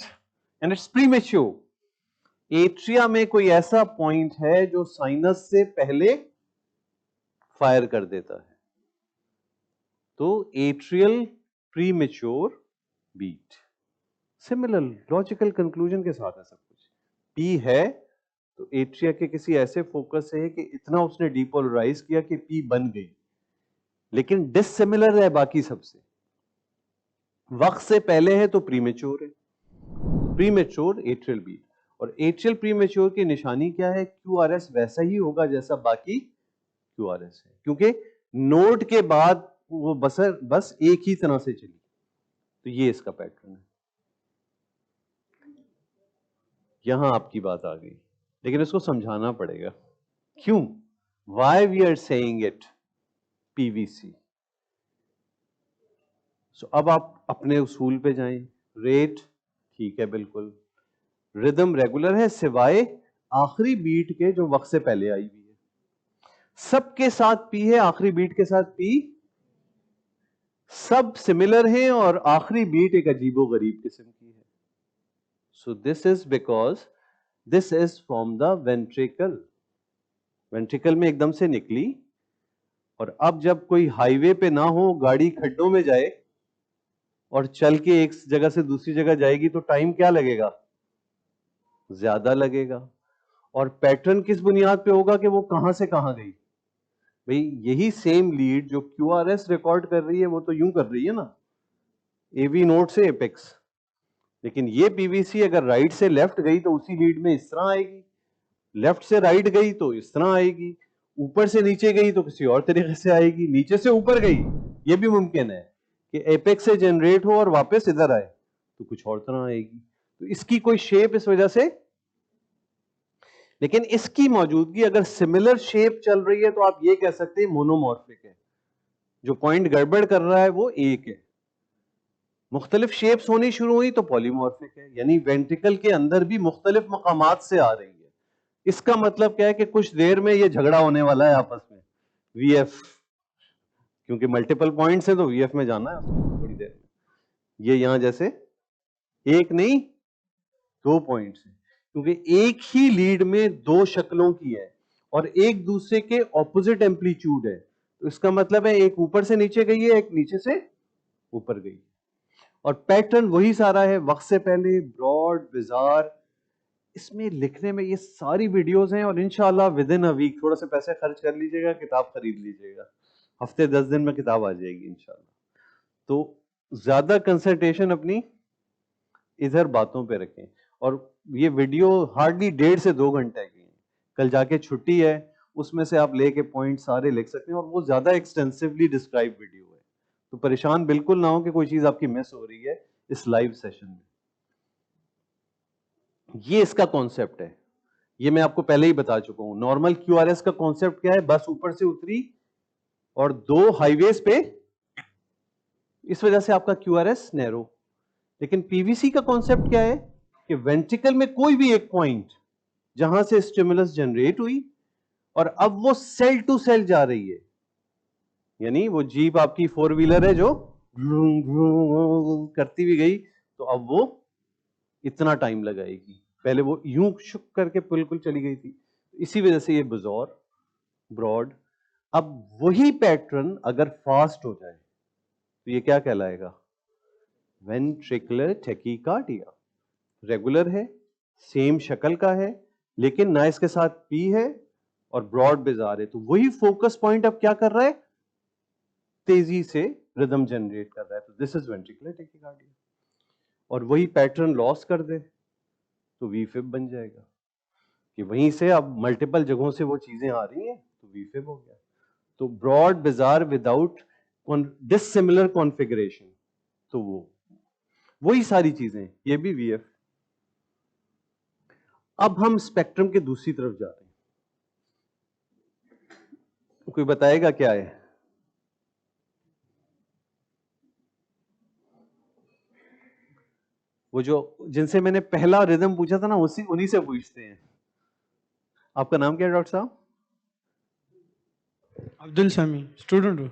and it's premature. Atria में कोई ऐसा पॉइंट है जो साइनस से पहले फायर कर देता है, तो atrial premature beat. Similar logical conclusion के साथ है सब कुछ। पी है तो एट्रिया के किसी ऐसे फोकस है कि इतना उसने डीपोलराइज किया कि पी बन गई, लेकिन डिसिमिलर है बाकी सबसे, वक्त से पहले है तो प्रीमेच्योर है, प्रीमेच्योर एट्रियल बीट। और एट्रियल प्रीमेच्योर की निशानी क्या है? क्यूआरएस वैसा ही होगा जैसा बाकी क्यूआरएस है, क्योंकि नोड के बाद वो बस एक ही तरह से चली, तो ये इसका पैटर्न है। यहां आपकी बात आ गई, लेकिन इसको समझाना पड़ेगा क्यों, why we are saying it PVC. So अब आप अपने उसूल पे जाएं। रेट ठीक है बिल्कुल, रिदम रेगुलर है सिवाय आखिरी बीट के जो वक्त से पहले आई हुई है, सबके साथ पी है, आखिरी बीट के साथ पी, सब सिमिलर हैं और आखिरी बीट एक अजीबो गरीब किस्म की है। So this is because this is from the ventricle, ventricle में एकदम से निकली, और अब जब कोई हाईवे पे ना हो, गाड़ी खड्डों में जाए और चल के एक जगह से दूसरी जगह जाएगी तो टाइम क्या लगेगा? ज्यादा लगेगा। और पैटर्न किस बुनियाद पे होगा कि वो कहां से कहां गई? भाई यही सेम लीड जो क्यूआरएस रिकॉर्ड कर रही है वो तो यूं कर रही है ना, एवी नोड से एपेक्स, लेकिन ये पीवीसी अगर राइट से लेफ्ट गई तो उसी लीड में इस तरह आएगी, लेफ्ट से राइट गई तो इस तरह आएगी, ऊपर से नीचे गई तो किसी और तरीके से आएगी, नीचे से ऊपर गई ये भी मुमकिन है कि एपेक्स से जनरेट हो और वापस इधर आए तो कुछ और तरह आएगी। तो इसकी कोई शेप इस वजह से, लेकिन इसकी मौजूदगी अगर सिमिलर शेप चल रही है तो आप ये कह सकते हैं मोनोमॉर्फिक है, जो पॉइंट गड़बड़ कर रहा है वो एक है। मुख्तलिफ शेप्स होनी शुरू हुई तो पॉलीमॉर्फिक है, यानी वेंट्रिकल के अंदर भी मुख्तलिफ मकामात से आ रही है। इसका मतलब क्या है कि कुछ देर में ये झगड़ा होने वाला है आपस में, वीएफ, क्योंकि मल्टीपल पॉइंट्स है तो वीएफ में जाना है थोड़ी देर में। ये यहां जैसे एक नहीं दो पॉइंट्स है, क्योंकि एक ही लीड में दो शक्लों की है और एक दूसरे के ऑपोजिट एम्पलीट्यूड है, तो इसका मतलब है एक ऊपर से नीचे गई है, एक नीचे से ऊपर गई, और पैटर्न वही सारा है, वक्त से पहले, ब्रॉड, बिजार। इसमें लिखने में ये सारी वीडियोस हैं और इंशाल्लाह विद इन अ वीक, थोड़ा से पैसे खर्च कर लीजिएगा, किताब खरीद लीजिएगा, हफ्ते 10 दिन में किताब आ जाएगी इंशाल्लाह। तो ज्यादा कंसंट्रेशन अपनी इधर बातों पे रखें, और ये वीडियो हार्डली 1.5 से 2 घंटे की है, कल जाके छुट्टी है, उसमें से आप लेके पॉइंट सारे लिख सकते हैं, और वो ज्यादा एक्सटेंसिवली डिस्क्राइब वीडियो है, तो परेशान बिल्कुल ना हो कि कोई चीज आपकी मिस हो रही है इस लाइव सेशन में। ये इसका कॉन्सेप्ट है, ये मैं आपको पहले ही बता चुका हूं। नॉर्मल क्यूआरएस का कॉन्सेप्ट क्या है? बस ऊपर से उतरी और दो हाईवेज पे, इस वजह से आपका क्यूआरएस नैरो। लेकिन पीवीसी का कॉन्सेप्ट क्या है कि वेंट्रिकल में कोई भी एक पॉइंट जहां से स्टिमुलस जनरेट हुई और अब वो सेल टू सेल जा रही है, यानी वो जीप आपकी 4 व्हीलर है जो करती भी गई, तो अब वो इतना टाइम लगाएगी, पहले वो यूं शुक करके बिल्कुल चली गई थी, इसी वजह से ये बिजोर, ब्रॉड। अब वही पैटर्न अगर फास्ट हो जाए तो ये क्या कहलाएगा? Ventricular tachycardia. रेगुलर है, सेम शक्ल का है, लेकिन ना इसके साथ पी है और ब्रॉड बिजार है। तो वही फोकस पॉइंट अब क्या कर रहा है, तेजी से रिदम जनरेट कर रहा है। तो दिस इज वेंट्रिकुलर टैकीकार्डिया। और वही पैटर्न लॉस कर दे तो वीफिब बन जाएगा, कि वहीं से अब मल्टीपल जगहों से वो चीजें आ रही हैं तो वीफिब हो गया। तो broad bizarre without dissimilar configuration, तो वो वही सारी चीजें, ये भी वीएफ। अब हम स्पेक्ट्रम के दूसरी तरफ जा रहे हैं। कोई बताएगा क्या है? वो जो जिनसे मैंने पहला रिदम पूछा था ना, उन्हीं से पूछते हैं। आपका नाम क्या है डॉक्टर साहब? अब्दुल समी, स्टूडेंट हो।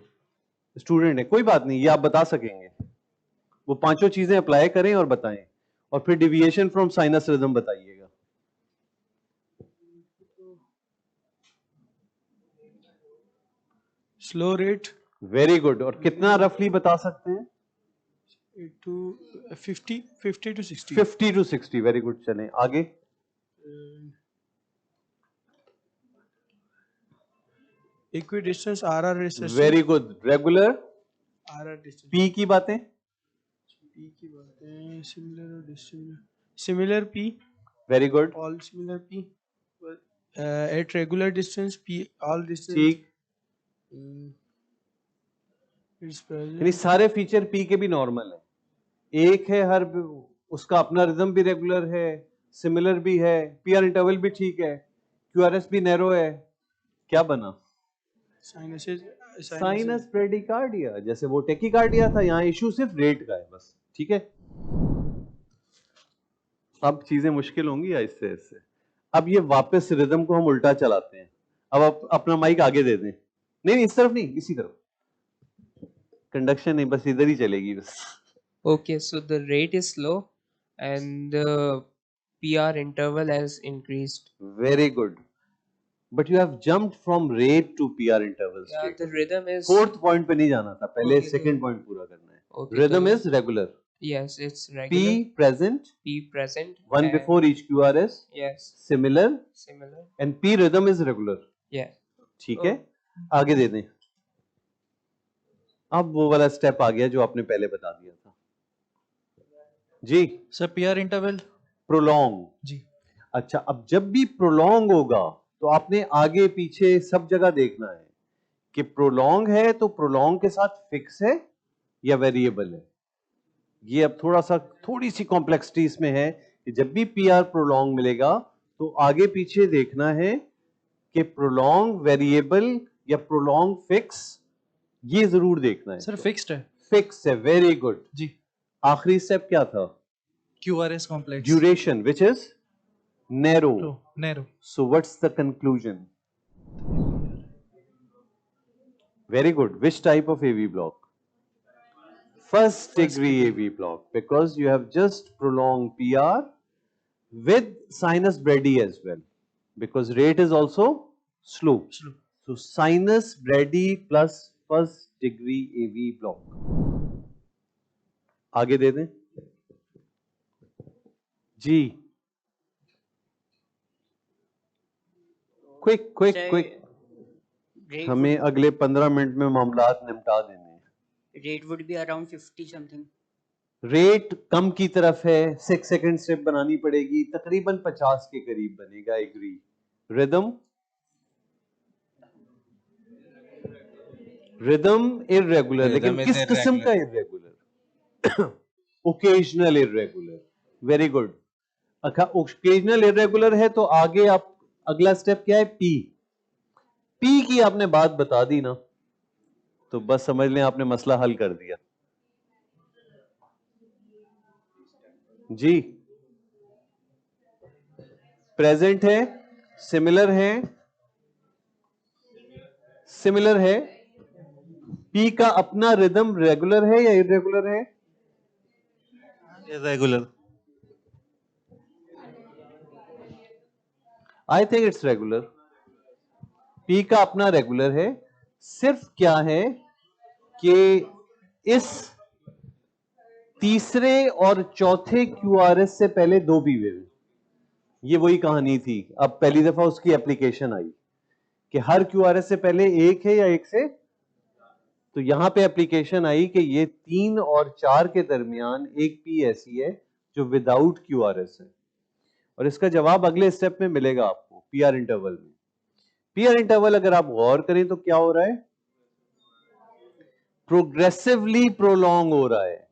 स्टूडेंट है, कोई बात नहीं, ये आप बता सकेंगे। वो पांचों चीजें अप्लाई करें और बताएं, और फिर डिविएशन फ्रॉम साइनस रिदम बताइएगा। Slow rate very good. और कितना रफली बता सकते हैं? To 50 to 60। 50 to 60। Very good. चलें आगे। Equidistance RR distance. Very good. Regular RR distance. P की बातें? पी की बातें सिमिलर और dissimilar. Similar P. Very good. All similar P at regular distance P all distance. ठीक। It's यानी present. सारे फीचर पी के भी नॉर्मल है, एक है, हर उसका अपना रिदम भी रेगुलर है, सिमिलर भी है, पीआर इंटरवल भी ठीक है, क्यूआरएस भी नैरो है। क्या बना? Sinus bradycardia. जैसे वो टेकीकार्डिया था, यहाँ इशू सिर्फ रेट का है बस। ठीक है, अब चीजें मुश्किल होंगी ऐसे ऐसे। अब ये वापस रिदम को हम उल्टा चलाते हैं। अब आप अपना माइक आगे दे दें। नहीं, इस तरफ नहीं, इसी तरफ। कंडक्शन नहीं, बस इधर ही चलेगी बस। Okay, so the rate is slow and the PR interval has increased. Very good, but you have jumped from rate to PR interval Yeah, state. the rhythm is fourth point पे नहीं जाना था, पहले Okay, सेकंड so- पॉइंट पूरा करना है। okay. Rhythm so is regular, yes, it's P regular. Present, P present. One and- before each QRS, Yes, similar, similar. And P rhythm is regular. Yeah. ठीक है, आगे दे दें। अब वो वाला स्टेप आ गया जो आपने पहले बता दिया था जी। Sir PR interval prolong. जी। अच्छा, अब जब भी प्रोलॉन्ग होगा तो आपने आगे पीछे सब जगह देखना है कि प्रोलॉन्ग है तो प्रोलॉन्ग के साथ फिक्स है या वेरिएबल है। ये अब थोड़ी सी कॉम्प्लेक्सिटी इसमें है कि जब भी पीआर प्रोलॉन्ग मिलेगा तो आगे पीछे देखना है कि प्रोलॉन्ग वेरिएबल या प्रोलॉन्ग फिक्स, ये जरूर देखना है। सर फिक्स्ड है। फिक्स है, वेरी गुड जी। आखिरी स्टेप क्या था? QRS complex. Duration which is narrow. Narrow. So what's the conclusion? Very good. Which type of AV block? First degree AV block, because you have just prolonged PR with sinus Brady as well, because rate is also slow. So sinus Brady plus first degree AV block. आगे दे दें जी। Quick Rate हमें अगले 15 minute में मामलात निपटा देने हैं। rate would be around 50 something. Rate कम की तरफ है, 6 सेकंड स्टेप बनानी पड़ेगी, तकरीबन 50 के करीब बनेगा। एग्री। रिदम इर्रेगुलर, लेकिन किस किस्म का irregular? Occasional irregular. Very good. अच्छा, ओकेजनल इर्रेगुलर है तो आगे आप अगला स्टेप क्या है? पी की आपने बात बता दी ना, तो बस समझ लें आपने मसला हल कर दिया जी। प्रेजेंट है, सिमिलर है, पी का अपना रिदम रेगुलर है या इरेगुलर है? Irregular. I think it's regular. P का अपना रेगुलर है, सिर्फ क्या है कि इस तीसरे और चौथे क्यूआरएस से पहले 2 पी वेव, ये वही कहानी थी। अब पहली दफा उसकी एप्लीकेशन आई कि हर क्यूआरएस से पहले एक है या एक से, तो यहां पे एप्लीकेशन आई कि ये 3 और 4 के दरमियान एक पी ऐसी है जो विदाउट क्यूआरएस है, और इसका जवाब अगले स्टेप में मिलेगा आपको पीआर इंटरवल में। पीआर इंटरवल अगर आप गौर करें तो क्या हो रहा है, प्रोग्रेसिवली प्रोलॉन्ग हो रहा है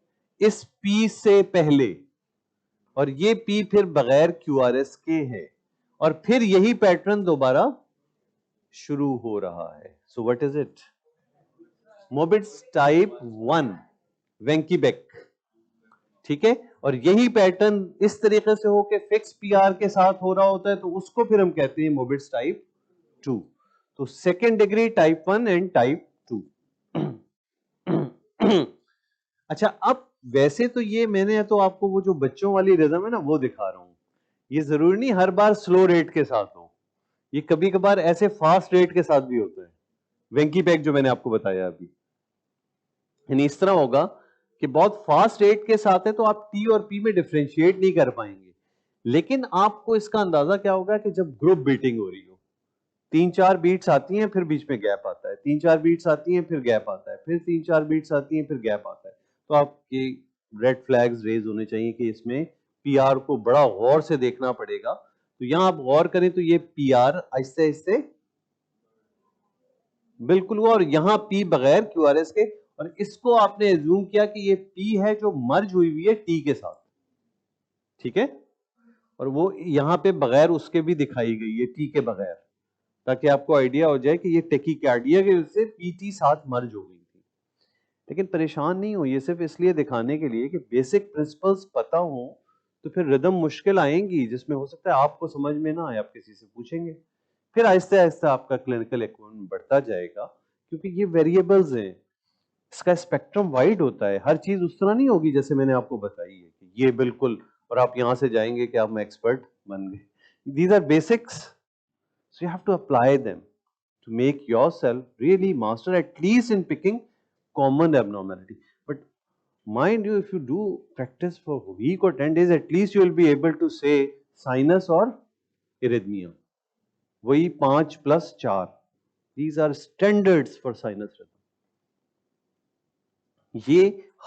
इस पी से पहले, और ये पी फिर बगैर क्यूआरएस के है, और फिर यही पैटर्न दोबारा शुरू हो रहा है। So what is it, Mobitz type 1 वेंकीबेक, ठीक है। और यही पैटर्न इस तरीके से हो के फिक्स पीआर के साथ हो रहा होता है, तो उसको फिर हम कहते हैं मोबिट्स टाइप 2। तो second degree type 1 and type 2। अच्छा, अब वैसे तो ये मैंने तो आपको वो जो बच्चों वाली रिदम है ना वो दिखा रहा हूं, ये जरूरी नहीं हर बार स्लो रेट के साथ हो, ये कभी कभार ऐसे फास्ट रेट के साथ भी होता है। वेंकीबेक जो मैंने आपको बताया अभी, यानी इस तरह होगा कि बहुत फास्ट रेट के साथ है तो आप टी और पी में डिफरेंशिएट नहीं कर पाएंगे, लेकिन आपको इसका अंदाजा क्या होगा कि जब ग्रुप बीटिंग हो रही हो, 3-4 बीट्स आती हैं फिर बीच में गैप आता है, 3-4 बीट्स आती हैं फिर गैप आता है, फिर 3-4 बीट्स आती हैं फिर गैप आता है, तो आपके रेड फ्लैग्स रेज होने चाहिए कि इसमें पीआर को बड़ा गौर से देखना पड़ेगा। तो यहां आप गौर करें तो ये पीआर आहिस्ते आहिस्ते बिल्कुल हुआ, और यहां पी बगैर क्यूआरएस के, और इसको आपने एज्यूम किया कि ये पी है जो मर्ज हुई है टी के साथ, ठीक है, और वो यहां पे बगैर उसके भी दिखाई गई है टी के बगैर, ताकि आपको आइडिया हो जाए कि ये टेकीकार्डिया की वजह से पीटी साथ मर्ज हो गई थी। लेकिन परेशान नहीं हो, ये सिर्फ इसलिए दिखाने के लिए कि बेसिक प्रिंसिपल्स पता हो तो फिर रिदम मुश्किल आएंगी जिसमें हो सकता है आपको समझ में ना आए, आप किसी से पूछेंगे, फिर आहिस्ते आहिस्ते आपका क्लिनिकल एक्विपमेंट बढ़ता जाएगा, क्योंकि ये वेरिएबल्स हैं, इसका स्पेक्ट्रम वाइड होता है, हर चीज उस तरह नहीं होगी जैसे मैंने आपको बताई है कि ये बिल्कुल, और आप यहां से जाएंगे कि आप एक्सपर्ट बन गए। These are basics, so you have to apply them to make yourself really master at least in picking common abnormality. But mind you, if you do practice for a week or 10 days, at least you will be able to say sinus or arrhythmia. वही 5+4, these are standards for sinus rhythm. ये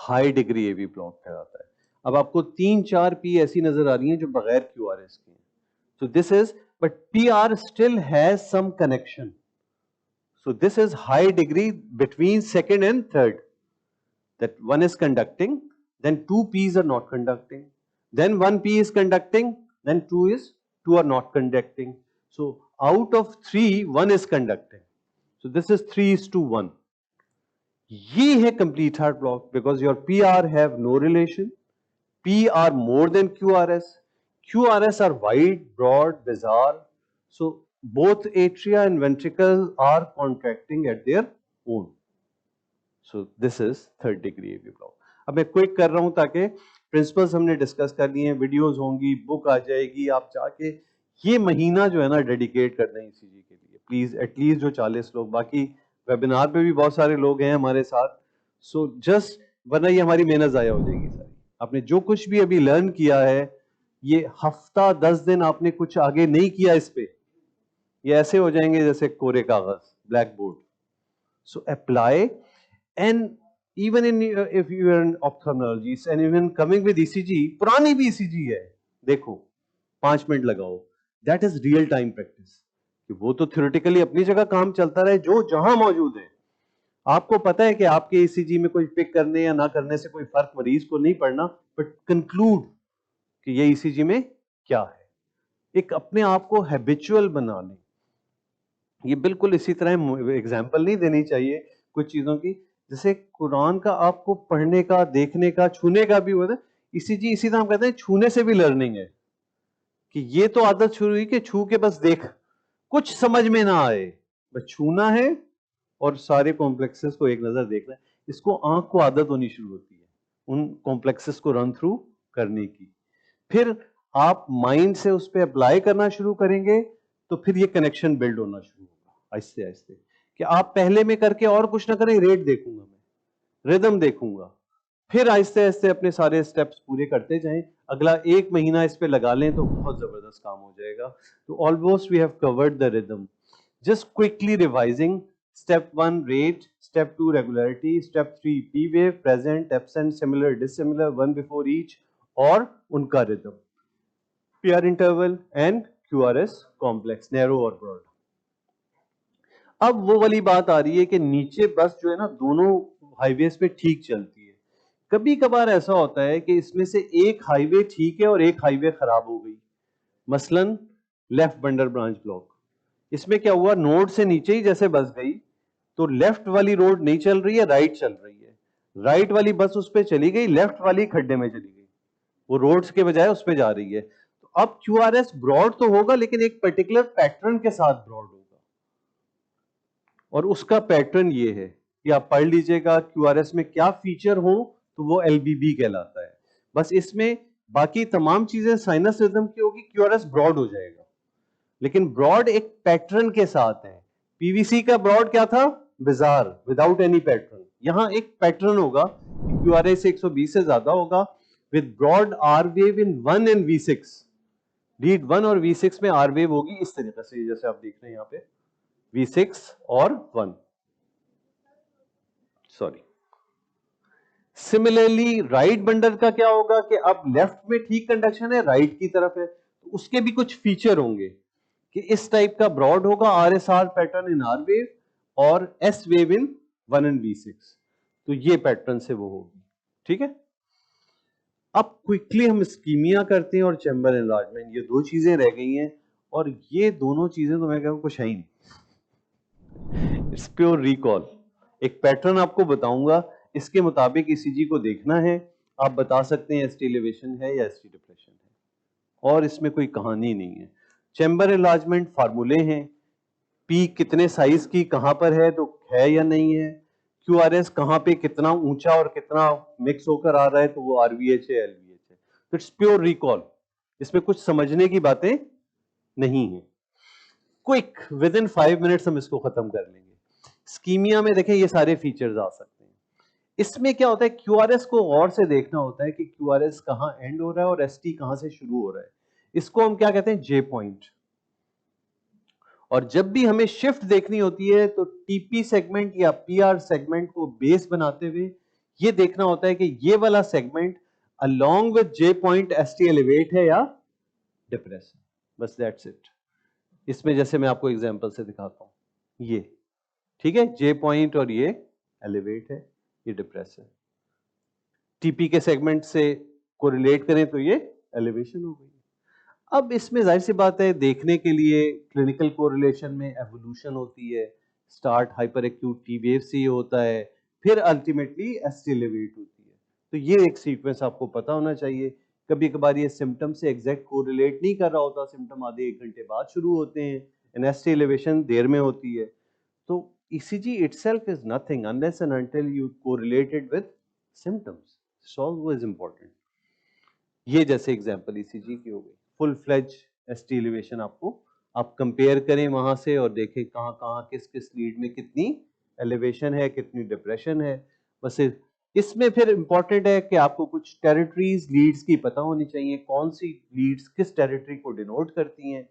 high degree एवी block कहलाता है। अब आपको 3-4 P ऐसी नजर आ रही हैं जो बगैर क्यूआरएस की हैं, so this is, but PR still has some connection. So this is high degree between second and third, that one is conducting, then 2 P's are not conducting, then 1 P is conducting, then 2 are not conducting. So out of 3, 1 is conducting. So this is 3:1. ये है complete heart block because your PR have no relation. P are more than QRS. QRS are wide, broad, bizarre. So both atria and ventricles are contracting at their own. So this is third degree AV block. अब मैं quick कर रहा हूं ताकि principles हमने discuss कर लिए हैं, वीडियोस होंगी, बुक आ जाएगी, आप जाके ये महीना जो है ना डेडिकेट कर दें ईसीजी के लिए प्लीज, एटलीस्ट जो 40 लोग, बाकी वेबिनार पे भी बहुत सारे लोग हैं हमारे साथ, सो जस्ट, वरना ये हमारी मेहनत जाया हो जाएगी सारी। आपने जो कुछ भी अभी लर्न किया है, ये हफ्ता 10 दिन आपने कुछ आगे नहीं किया इस पे, ये ऐसे हो जाएंगे जैसे कोरे कागज, blackboard. So apply, and even in if you are in ophthalmology and even coming with ECG, पुरानी भी ईसीजी है, देखो 5 मिनट लगाओ, that is real time practice. वो तो थ्योरेटिकली अपनी जगह काम चलता रहे, जो जहां मौजूद है, आपको पता है कि आपके ईसीजी में कोई पिक करने या ना करने से कोई फर्क मरीज को नहीं पड़ना, बट कंक्लूड कि ये ईसीजी में क्या है, एक अपने आप को हैबिचुअल बना लें। ये बिल्कुल इसी तरह एग्जाम्पल नहीं देनी चाहिए कुछ चीजों की, जैसे कुरान का आपको पढ़ने का, देखने का, छूने का भी होता है, ईसीजी इसी तरह हम कहते हैं छूने से भी लर्निंग है, कि ये तो आदत शुरू हुई कि छू के बस देख, कुछ समझ में ना आए, बस छूना है और सारे कॉम्प्लेक्सेस को एक नजर देखना है, इसको आंख को आदत होनी शुरू होती है उन कॉम्प्लेक्सेस को रन थ्रू करने की। फिर आप माइंड से उस पर अप्लाई करना शुरू करेंगे तो फिर ये कनेक्शन बिल्ड होना शुरू होगा आहिस्ते आहिस्ते, कि आप पहले में करके और कुछ ना करें, रेट देखूंगा मैं, रिदम देखूंगा, फिर आहिस्ते आहिस्ते अपने सारे स्टेप्स पूरे करते जाएं। अगला 1 महीना इस पे लगा लें तो बहुत जबरदस्त काम हो जाएगा। तो almost we have covered the rhythm. Just quickly revising, step 1 rate, step 2 regularity, step 3 P wave, present, absent, similar, dissimilar, one before each और उनका rhythm, PR interval and QRS complex, narrow और ब्रॉड। अब वो वाली बात आ रही है कि नीचे बस जो है ना दोनों हाईवेज पे ठीक चलती है। कभी कभार ऐसा होता है कि इसमें से एक हाईवे ठीक है और एक हाईवे खराब हो गई, मसलन लेफ्ट बंडर ब्रांच ब्लॉक। इसमें क्या हुआ, नोड से नीचे ही जैसे बस गई तो लेफ्ट वाली रोड नहीं चल रही है, राइट चल रही है। राइट वाली बस उस पर चली गई, लेफ्ट वाली खड्डे में चली गई, वो रोड्स के बजाय उस पर जा रही है। तो अब क्यूआरएस ब्रॉड तो होगा लेकिन एक पर्टिकुलर पैटर्न के साथ ब्रॉड होगा, और उसका पैटर्न ये है कि आप पढ़ लीजिएगा क्यूआरएस में क्या फीचर हो तो वो एलबीबी कहलाता है। बस इसमें बाकी तमाम चीजें साइनस रिदम की होगी, क्यूआरएस ब्रॉड हो जाएगा, लेकिन ब्रॉड एक पैटर्न के साथ है। पीवीसी का ब्रॉड क्या था, बिजार, विदाउट एनी पैटर्न। यहां एक पैटर्न होगा, क्यूआरएस 120 से ज्यादा होगा with broad R wave in 1 and V6। Lead 1 और V6 में आर वेव होगी इस तरीके से, जैसे आप देख रहे हैं यहां पे V6 और 1, सॉरी। सिमिलरली राइट बंडल का क्या होगा कि अब लेफ्ट में ठीक कंडक्शन है, राइट की तरफ है, तो उसके भी कुछ फीचर होंगे कि इस टाइप का ब्रॉड होगा, RSR pattern in R wave और S wave in 1 and V6। तो ये पैटर्न से वो होगी, ठीक है। अब क्विकली हम स्कीमिया करते हैं और चैम्बर एनलार्जमेंट, ये दो चीजें रह गई हैं, और ये दोनों चीजें तो मैं कहूं कुछ है ही नहीं, इट्स प्योर रिकॉल। एक पैटर्न आपको बताऊंगा, इसके मुताबिक ईसीजी को देखना है, आप बता सकते हैं एसटी एलिवेशन है या एसटी डिप्रेशन है, और इसमें कोई कहानी नहीं है। चैम्बर एनलार्जमेंट फार्मूले हैं, पी कितने साइज की कहां पर है तो है या नहीं है, क्यूआरएस कहां पे कितना ऊंचा और कितना मिक्स होकर आ रहा है तो वो आरवीएच है एलवीएच है। तो इट्स प्योर रिकॉल, इसमें कुछ समझने की बातें नहीं है। क्विक विद इन 5 मिनट्स हम इसको खत्म कर लेंगे। स्कीमिया में देखें ये सारे फीचर्स आ सकते हैं। इसमें क्या होता है, क्यूआरएस को गौर से देखना होता है कि क्यूआरएस कहां एंड हो रहा है और एसटी कहां से शुरू हो रहा है। इसको हम क्या कहते हैं, जे पॉइंट। और जब भी हमें शिफ्ट देखनी होती है तो टीपी सेगमेंट या पीआर सेगमेंट को बेस बनाते हुए ये देखना होता है कि ये वाला segment along with J point ST elevate है या डिप्रेस है, बस दैट्स इट। इसमें जैसे मैं आपको एग्जांपल से दिखाता हूं, ये ठीक है, जे पॉइंट और ये एलिवेट है, ये डिप्रेस है। टीपी के सेगमेंट से कोरिलेट करें तो ये एलिवेशन हो गई। अब इसमें जाहिर सी बात है, देखने के लिए क्लिनिकल कोरिलेशन में एवोल्यूशन होती है, start hyper acute T wave से ये होता है, फिर अल्टीमेटली एसटी एलिवेट होती है। तो ये एक सीक्वेंस आपको पता होना चाहिए। कभी कभार ये सिम्टम से एग्जैक्ट कोरिलेट नहीं कर रहा होता, सिम्टम आधे 1 घंटे बाद शुरू होते हैं, एंड एसटी एलिवेशन देर में होती है। तो ECG itself is nothing unless and until you correlate it with symptoms. So always important. ये जैसे एग्जांपल ECG की हो गई, फुल फ्लेज एसटी एलिवेशन आपको आप कंपेयर करें वहां से और देखें कहां कहां किस किस लीड में कितनी एलिवेशन है, कितनी डिप्रेशन है। बस इसमें फिर इंपॉर्टेंट है कि आपको कुछ टेरिटरीज लीड्स की पता होनी चाहिए, कौन सी लीड्स किस टेरिटरी को डिनोट करती हैं।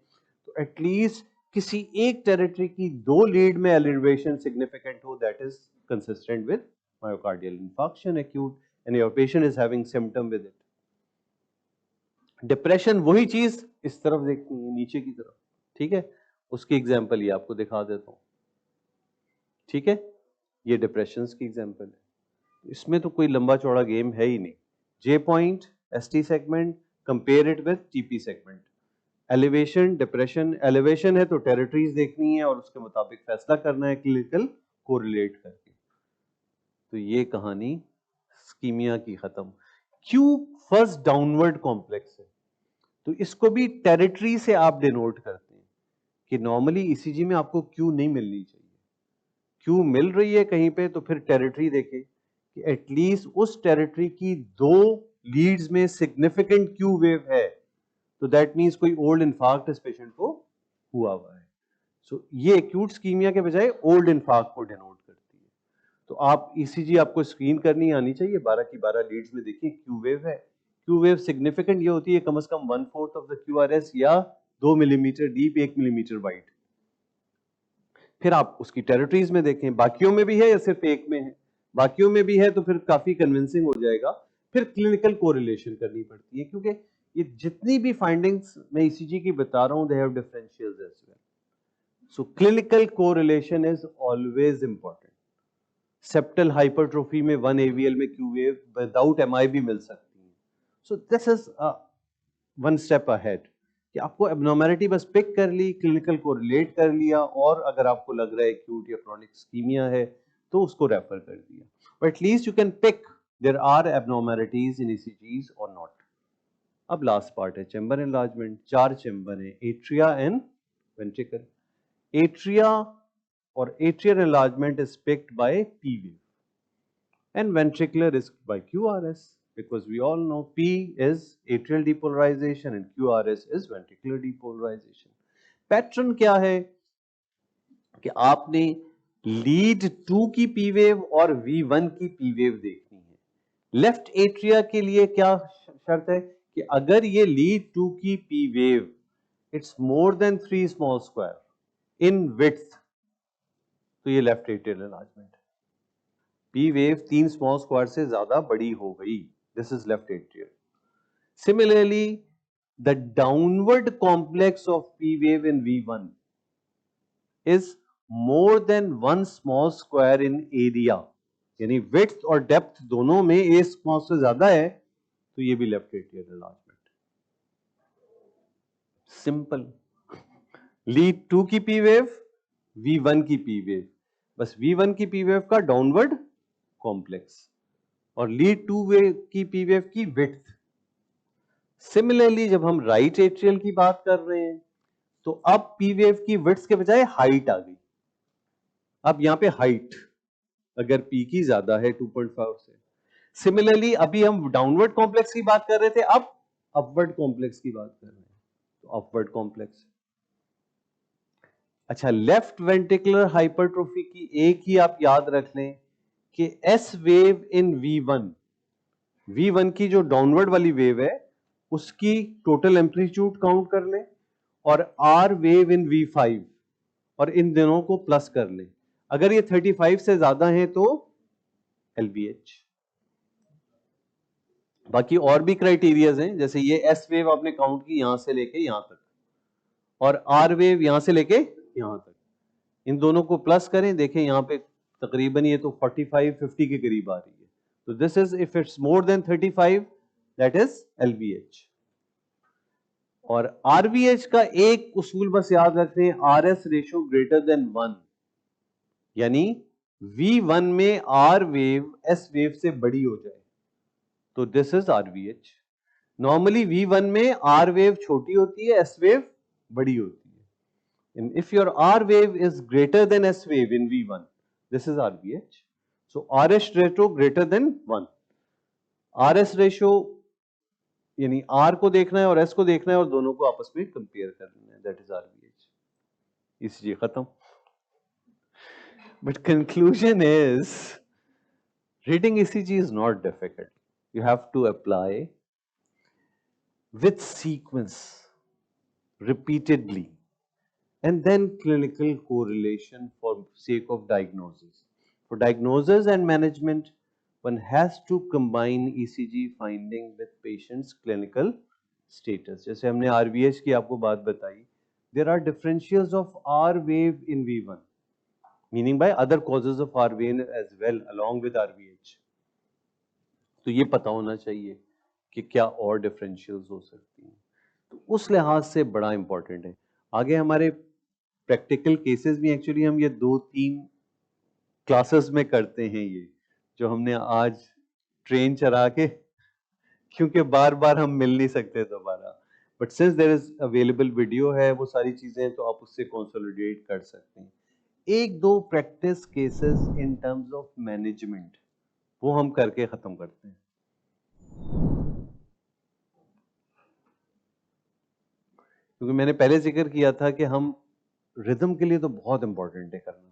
तो एटलीस्ट किसी एक टेरिटरी की 2 लीड में एलिवेशन सिग्निफिकेंट हो, that is consistent with myocardial infarction acute and your patient is having symptom with it. Depression वही चीज इस तरफ देखनी है, नीचे की तरफ, ठीक है। उसकी एग्जांपल ये आपको दिखा देता हूं, ठीक है। ये डिप्रेशन की एग्जांपल है, इसमें तो कोई लंबा चौड़ा गेम है ही नहीं। J point, ST segment, compare it with TP segment. Elevation, depression, elevation है तो टेरिटरीज देखनी है और उसके मुताबिक फैसला करना है क्लिनिकल कोरिलेट करके। तो ये कहानी स्कीमिया की खत्म। क्यू फर्स्ट डाउनवर्ड कॉम्प्लेक्स है, तो इसको भी टेरिटरी से आप डिनोट करते हैं कि नॉर्मली ईसीजी में आपको क्यू नहीं मिलनी चाहिए। क्यू मिल रही है कहीं पे तो फिर टेरिटरी देखें कि एटलीस्ट उस टेरिटरी की 2 लीड्स में सिग्निफिकेंट क्यू वेव है, तो दैट मींस कोई ओल्ड इन्फार्क्ट इस पेशेंट को हुआ हुआ है। सो ये एक्यूट स्कीमिया के बजाय ओल्ड इन्फार्क्ट को डिनोट करती है। तो आप ईसीजी आपको स्क्रीन करनी आनी चाहिए। 12 की 12 लीड्स में देखिए क्यू वेव है। क्यू वेव सिग्निफिकेंट ये होती है कम से कम 1/4 ऑफ द क्यूआरएस या 2 मिलीमीटर डीप 1 मिलीमीटर वाइड। फिर आप उसकी टेरिटरीज में देखें, बाकियों में भी है या सिर्फ एक में है। बाकियों में भी है तो फिर काफी कन्विंसिंग हो जाएगा। फिर क्लिनिकल कोरिलेशन करनी पड़ती है, क्योंकि ये जितनी भी फाइंडिंग्स मैं ईसीजी की बता रहा हूं they have differentials as well. So clinical correlation is always important. Septal hypertrophy में 1 AVL में क्यू वेव विदाउट एमआई भी मिल सकती है। So this is one step ahead कि आपको एब्नॉर्मैलिटी बस पिक कर ली, क्लिनिकल को रिलेट कर लिया, और अगर आपको लग रहा है एक्यूट या क्रॉनिक इस्कीमिया है तो उसको रेफर कर दिया। But at least you can pick there are abnormalities in ECGs और नॉट। अब लास्ट पार्ट है चेंबर एनलार्जमेंट। 4 चेंबर है, एट्रिया एंड वेंट्रिकल। एट्रिया और atrial enlargement is picked by P wave and ventricular is by QRS, because we all know P is atrial depolarization and QRS is ventricular depolarization. Pattern क्या है कि आपने lead 2 की P wave और V1 की P wave देखनी है। Left atria के लिए क्या शर्त है कि अगर ये लीड 2 की P wave it's more than 3 small square in width, तो ये लेफ्ट एट्रियल एनलार्जमेंट है। पी वेव 3 स्मॉल स्क्वायर से ज्यादा बड़ी हो गई, this is left atrial. Similarly the downward complex of P wave in V1 is more than 1 small square in area, यानी width और डेप्थ दोनों में ए स्मॉल से ज्यादा है, तो ये भी left atrial enlargement. Simple. Lead 2 की पी वेव, V1 की पी वेव, बस V1 की पी वेव का डाउनवर्ड कॉम्प्लेक्स और लीड 2 की पी वेव की विड्थ। सिमिलरली जब हम राइट एट्रियल की बात कर रहे हैं तो अब पी वेव की विड्थ के बजाय हाइट आ गई। अब यहां पे हाइट अगर पी की ज्यादा है 2.5 से। सिमिलरली अभी हम डाउनवर्ड कॉम्प्लेक्स की बात कर रहे थे, अब अपवर्ड कॉम्प्लेक्स की बात कर रहे हैं, तो अपवर्ड कॉम्प्लेक्स। अच्छा, लेफ्ट वेंट्रिकुलर हाइपरट्रोफी की एक ही आप याद रख लें कि एस वेव इन V1 की जो डाउनवर्ड वाली वेव है उसकी टोटल एम्पलीट्यूड काउंट कर लें, और आर वेव इन V5 और इन दोनों को प्लस कर लें। अगर ये 35 से ज्यादा है तो LVH। बाकी और भी क्राइटेरियाज हैं, जैसे ये एस वेव आपने काउंट की यहां से लेके यहां तक, और आर वेव यहां से लेके यहां तक, इन दोनों को प्लस करें, देखें यहां पे तकरीबन ये तो 45-50 के करीब आ रही है। तो this is if it's more than 35 that is LVH। और RVH का एक उसूल बस याद रखते हैं, RS रेशियो ग्रेटर देन 1, यानी V1 में R वेव S वेव से बड़ी हो जाए तो this is RVH। Normally V1 में R वेव छोटी होती है, S वेव बड़ी होती है। And if your R wave is greater than S wave in V1, this is RVH. So RS ratio greater than 1. RS ratio यानी R को देखना है और S को देखना है और दोनों को आपस में कंपेयर करना है, that is RVH. इसलिए खत्म। But conclusion is, reading ECG is not difficult. You have to apply with sequence repeatedly, and then clinical correlation for sake of diagnosis. For diagnosis and management, one has to combine ECG finding with patient's clinical status. जैसे हमने RVH की आपको बात बताई, there are differentials of R wave in V1, meaning by other causes of R wave as well along with RVH. तो ये पता होना चाहिए कि क्या और differentials हो सकती हैं, तो उस लिहाज से बड़ा इंपॉर्टेंट है। आगे हमारे प्रैक्टिकल केसेस भी एक्चुअली हम ये 2-3 क्लासेस में करते हैं, ये जो हमने आज ट्रेन चला के, क्योंकि बार बार हम मिल नहीं सकते दोबारा, but since there is available video है, वो सारी चीजें तो आप उससे कंसोलिडेट कर सकते हैं। 1-2 practice cases in terms of management वो हम करके खत्म करते हैं। क्योंकि मैंने पहले जिक्र किया था कि हम रिदम के लिए तो बहुत इंपॉर्टेंट है करना,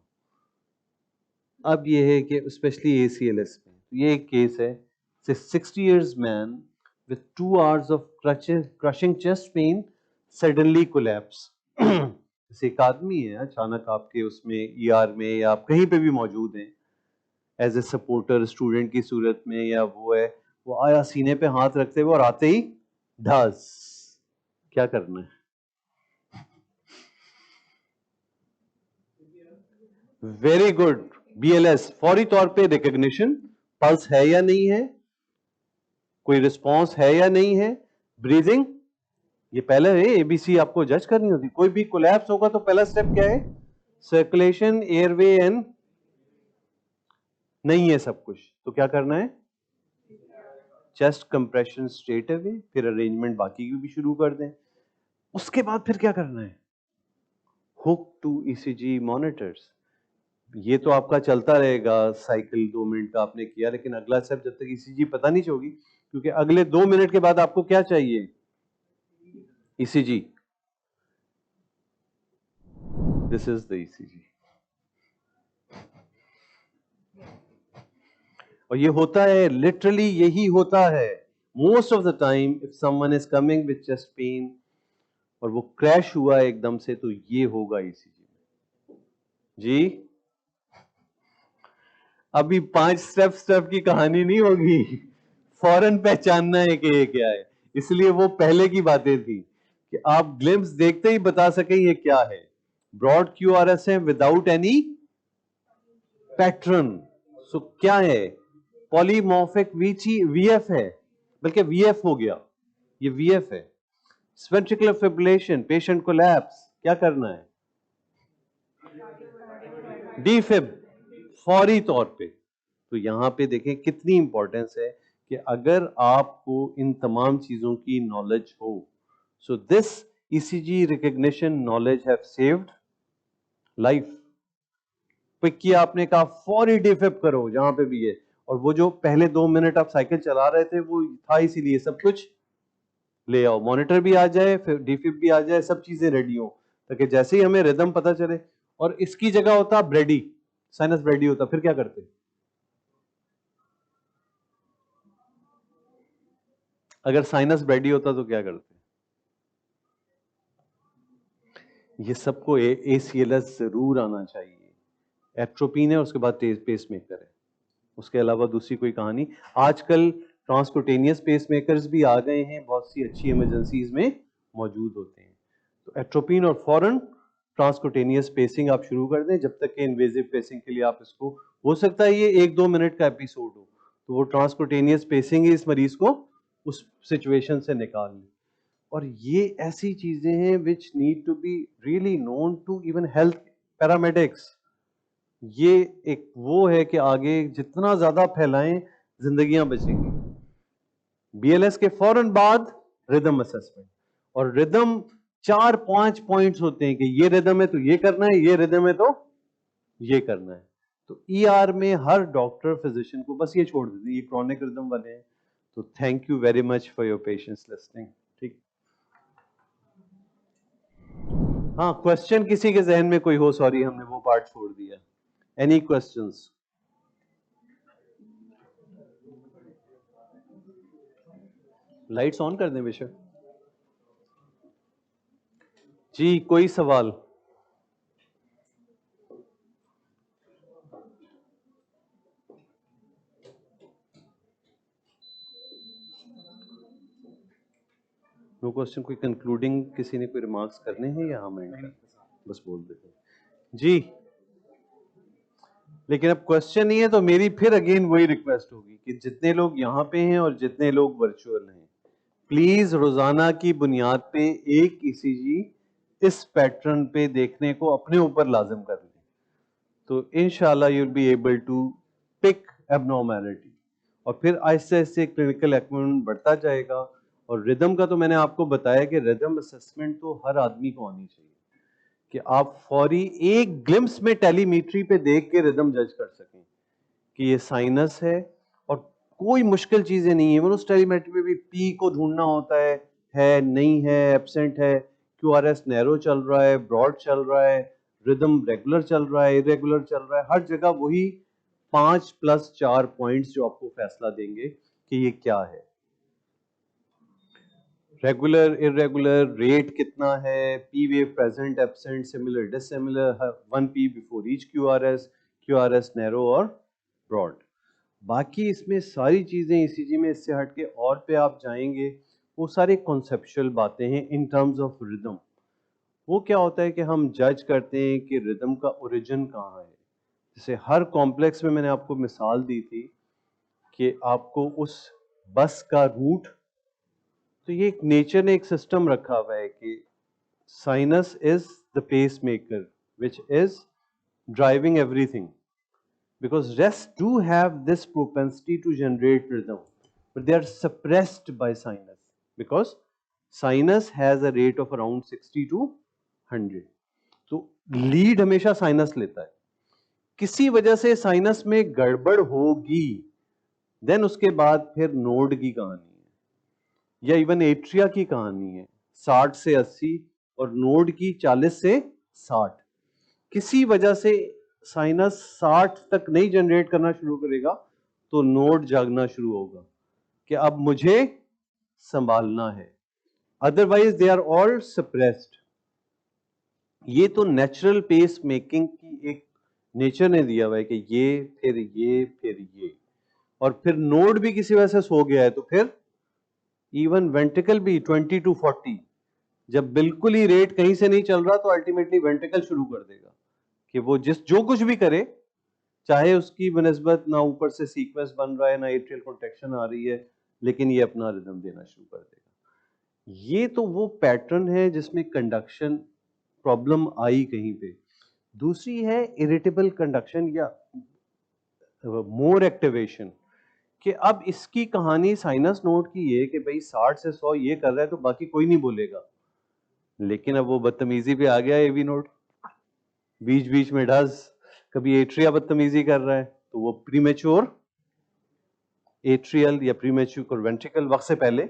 अब ये है कि स्पेशली ACLS में ये एक केस है, 60 years man with 2 hours of crushing chest pain suddenly collapse. जैसे एक आदमी है अचानक आपके उसमें ER में या आप कहीं पे भी मौजूद हैं एज ए सपोर्टर स्टूडेंट की सूरत में, या वो है वो आया सीने पे हाथ रखते हुए और आते ही ढास, क्या करना है? वेरी गुड, BLS फौरी तौर पे रिकॉग्निशन, पल्स है या नहीं है, कोई रिस्पांस है या नहीं है, ब्रीदिंग, ये पहले है ABC आपको जज करनी होती। कोई भी कोलैप्स होगा तो पहला स्टेप क्या है? सर्कुलेशन, एयरवे एंड नहीं है सब कुछ, तो क्या करना है? चेस्ट कंप्रेशन स्ट्रेट अवे, फिर अरेंजमेंट बाकी की भी शुरू कर दें। उसके बाद फिर क्या करना है? Hook to ECG monitors. ये तो आपका चलता रहेगा साइकिल, 2 मिनट का आपने किया, लेकिन अगला स्टेप जब तक ECG पता नहीं होगी, क्योंकि अगले 2 मिनट के बाद आपको क्या चाहिए? ECG। This is the ECG। और ये होता है, लिटरली यही होता है most of the time. If someone is coming with chest pain और वो क्रैश हुआ है एकदम से, तो ये होगा ECG जी। अभी 5 स्टेप की कहानी नहीं होगी, फौरन पहचानना है कि ये क्या है। इसलिए वो पहले की बातें थी कि आप ग्लिम्स देखते ही बता सकें ये क्या है। ब्रॉड QRS है विदाउट एनी पैटर्न। सो क्या है? पॉलीमॉर्फिक VF है, बल्कि VF हो गया, ये VF है। वेंट्रिकुलर फिब्रिलेशन, पेशेंट कोलैप्स, क्या करना है? डीफिब फौरी तौर पे। तो यहां पे देखें कितनी इंपॉर्टेंस है कि अगर आपको इन तमाम चीजों की नॉलेज हो, so this ECG recognition knowledge have saved life. Pick किया आपने, कहा फौरी डीफिब करो जहां पे भी है, और वो जो पहले 2 मिनट आप साइकिल चला रहे थे वो था इसीलिए, सब कुछ ले आओ, मॉनिटर भी आ जाए, फिर डीफिब भी आ जाए, सब चीजें रेडी हो, ताकि जैसे ही हमें रिदम पता चले। और इसकी जगह होता ब्रेडी, साइनस ब्रेडी होता, फिर क्या करते? अगर साइनस ब्रेडी होता तो क्या करते? ये सबको ACLS जरूर आना चाहिए। एट्रोपिन है, उसके बाद पेस मेकर है, उसके अलावा दूसरी कोई कहानी। आजकल ट्रांसकुटेनियस पेस मेकर्स भी आ गए हैं, बहुत सी अच्छी इमरजेंसीज में मौजूद होते हैं। तो एट्रोपिन और फौरन ट्रांसकुटेनियस पेसिंग आप शुरू कर दें, जब तक कि इन्वेजिव पेसिंग के लिए आप इसको, हो सकता है ये 1-2 मिनट का एपिसोड हो, तो वो ट्रांसकुटेनियस पेसिंग ही इस मरीज को उस सिचुएशन से निकाल ले। और ये ऐसी चीजें हैं which need to be really known to even health paramedics. ये एक वो है कि आगे जितना ज्यादा फैलाएं जिंदगियां बचेंगी। BLS के फौरन बाद रिदम असेसमेंट, और रिदम 4-5 पॉइंट्स होते हैं कि ये रिदम है तो ये करना है, ये रिदम है तो ये करना है। तो ER में हर डॉक्टर फिजिशियन को बस ये छोड़ देते हैं, ये क्रॉनिक रिदम वाले हैं। तो thank you very much for your patience listening. ठीक, हाँ, क्वेश्चन किसी के जहन में कोई हो? सॉरी हमने वो पार्ट छोड़ दिया। Any questions? लाइट्स ऑन कर दें बेशक जी। कोई सवाल? No question. कोई कंक्लूडिंग किसी ने कोई रिमार्क्स करने हैं या हम एंड करते? बस बोल देते हैं जी। लेकिन अब क्वेश्चन नहीं है तो मेरी फिर अगेन वही रिक्वेस्ट होगी कि जितने लोग यहाँ पे हैं और जितने लोग वर्चुअल हैं, प्लीज रोजाना की बुनियाद पे एक ECG इस पैटर्न पे देखने को अपने ऊपर लाजिम कर लें, तो इंशाल्लाह you will be able to pick abnormality. और फिर आहिस्ते आहिस्ते क्लिनिकल एक्विपमेंट बढ़ता जाएगा। और रिदम का तो मैंने आपको बताया कि रिदम असेसमेंट तो हर आदमी को आनी चाहिए, कि आप फौरी एक ग्लिम्स में टेलीमेट्री पे देख के रिदम जज कर सकें कि ये साइनस है। और कोई मुश्किल चीजें नहीं है, मतलब उस टेलीमेट्री में भी पी को ढूंढना होता है नहीं है, एब्सेंट है, QRS नैरो चल रहा है, ब्रॉड चल रहा है, रिदम रेगुलर चल रहा है, इरेगुलर चल रहा है, हर जगह वही 5 + 4 पॉइंट्स जो आपको फैसला देंगे कि ये क्या है। रेगुलर, इरेगुलर, रेट कितना है, P wave present, absent, similar, dissimilar, 1 P before each QRS narrow और ब्रॉड। बाकी इसमें सारी चीजें ईसीजी में इससे हट के और पे आप जाएंगे, वो सारी कॉन्सेप्चुअल बातें हैं इन टर्म्स ऑफ रिदम। वो क्या होता है कि हम जज करते हैं कि रिदम का ओरिजिन कहाँ है। जैसे हर कॉम्प्लेक्स में मैंने आपको मिसाल दी थी कि आपको उस बस का रूट, तो ये एक नेचर ने एक सिस्टम रखा हुआ है कि sinus is the pacemaker which is driving everything, because rest do have this propensity to generate rhythm, but they are suppressed by sinus because sinus has a rate of around 60 to 100. तो lead हमेशा sinus लेता है। किसी वजह से sinus में गड़बड़ होगी, देन उसके बाद फिर नोड की कहानी है या इवन एट्रिया की कहानी है, 60 से 80 और नोड की 40 से 60। किसी वजह से साइनस 60 तक नहीं जनरेट करना शुरू करेगा तो नोड जागना शुरू होगा कि अब मुझे संभालना है, otherwise they are all suppressed. ये तो नेचुरल पेस मेकिंग की एक नेचर ने दिया हुआ है कि ये फिर ये फिर ये, और फिर नोड भी किसी वजह से सो गया है तो फिर इवन वेंट्रिकल भी 20 to 40, जब बिल्कुल ही रेट कहीं से नहीं चल रहा तो अल्टीमेटली वेंट्रिकल शुरू कर देगा कि वो जो कुछ भी करे, चाहे उसकी बनस्बत ना ऊपर से सीक्वेंस बन रहा है ना एट्रियल कॉन्ट्रैक्शन आ रही है, लेकिन ये अपना रिदम देना शुरू कर देगा। ये तो वो पैटर्न है जिसमें कंडक्शन प्रॉब्लम आई कहीं पे। दूसरी है इरिटेबल कंडक्शन या मोर एक्टिवेशन, कि अब इसकी कहानी साइनस नोड की है कि भाई 60 से 100 ये कर रहा है तो बाकी कोई नहीं बोलेगा, लेकिन अब वो बदतमीजी पे आ गया एवी नोड, बीच बीच में डज कभी एट्रिया बदतमीजी कर रहा है तो वो प्रीमेच्योर एट्रियल या प्रीमेच्योर वेंट्रिकल वक्त से पहले,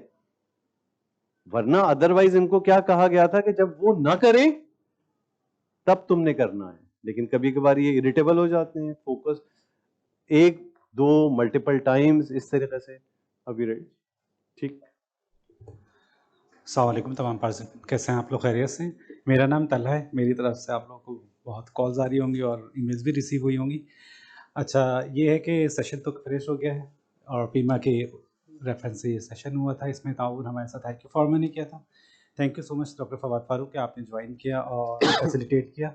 वरना अदरवाइज इनको क्या कहा गया था कि जब वो ना करें तब तुमने करना है। लेकिन कभी कभार ये इरिटेबल हो जाते हैं, फोकस 1 2 मल्टीपल टाइम्स इस तरीके से। अभी रेडी? ठीक। अस्सलाम वालेकुम तमाम पर्सन, कैसे हैं आप लोग? खैरियत से? मेरा नाम तलहा है। मेरी तरफ से आप लोगों को बहुत कॉल्स आ रही होंगी और ईमेल्स भी रिसीव हुई होंगी। अच्छा, ये है कि सेशन तो फिनिश हो गया है और पीमा के रेफरेंस से ये सेशन हुआ था, इसमें ताउन हमारे साथ है कि फॉर्म ने किया था। Thank you so much doctor Fawad Farooq कि आपने ज्वाइन किया और फैसिलिटेट किया।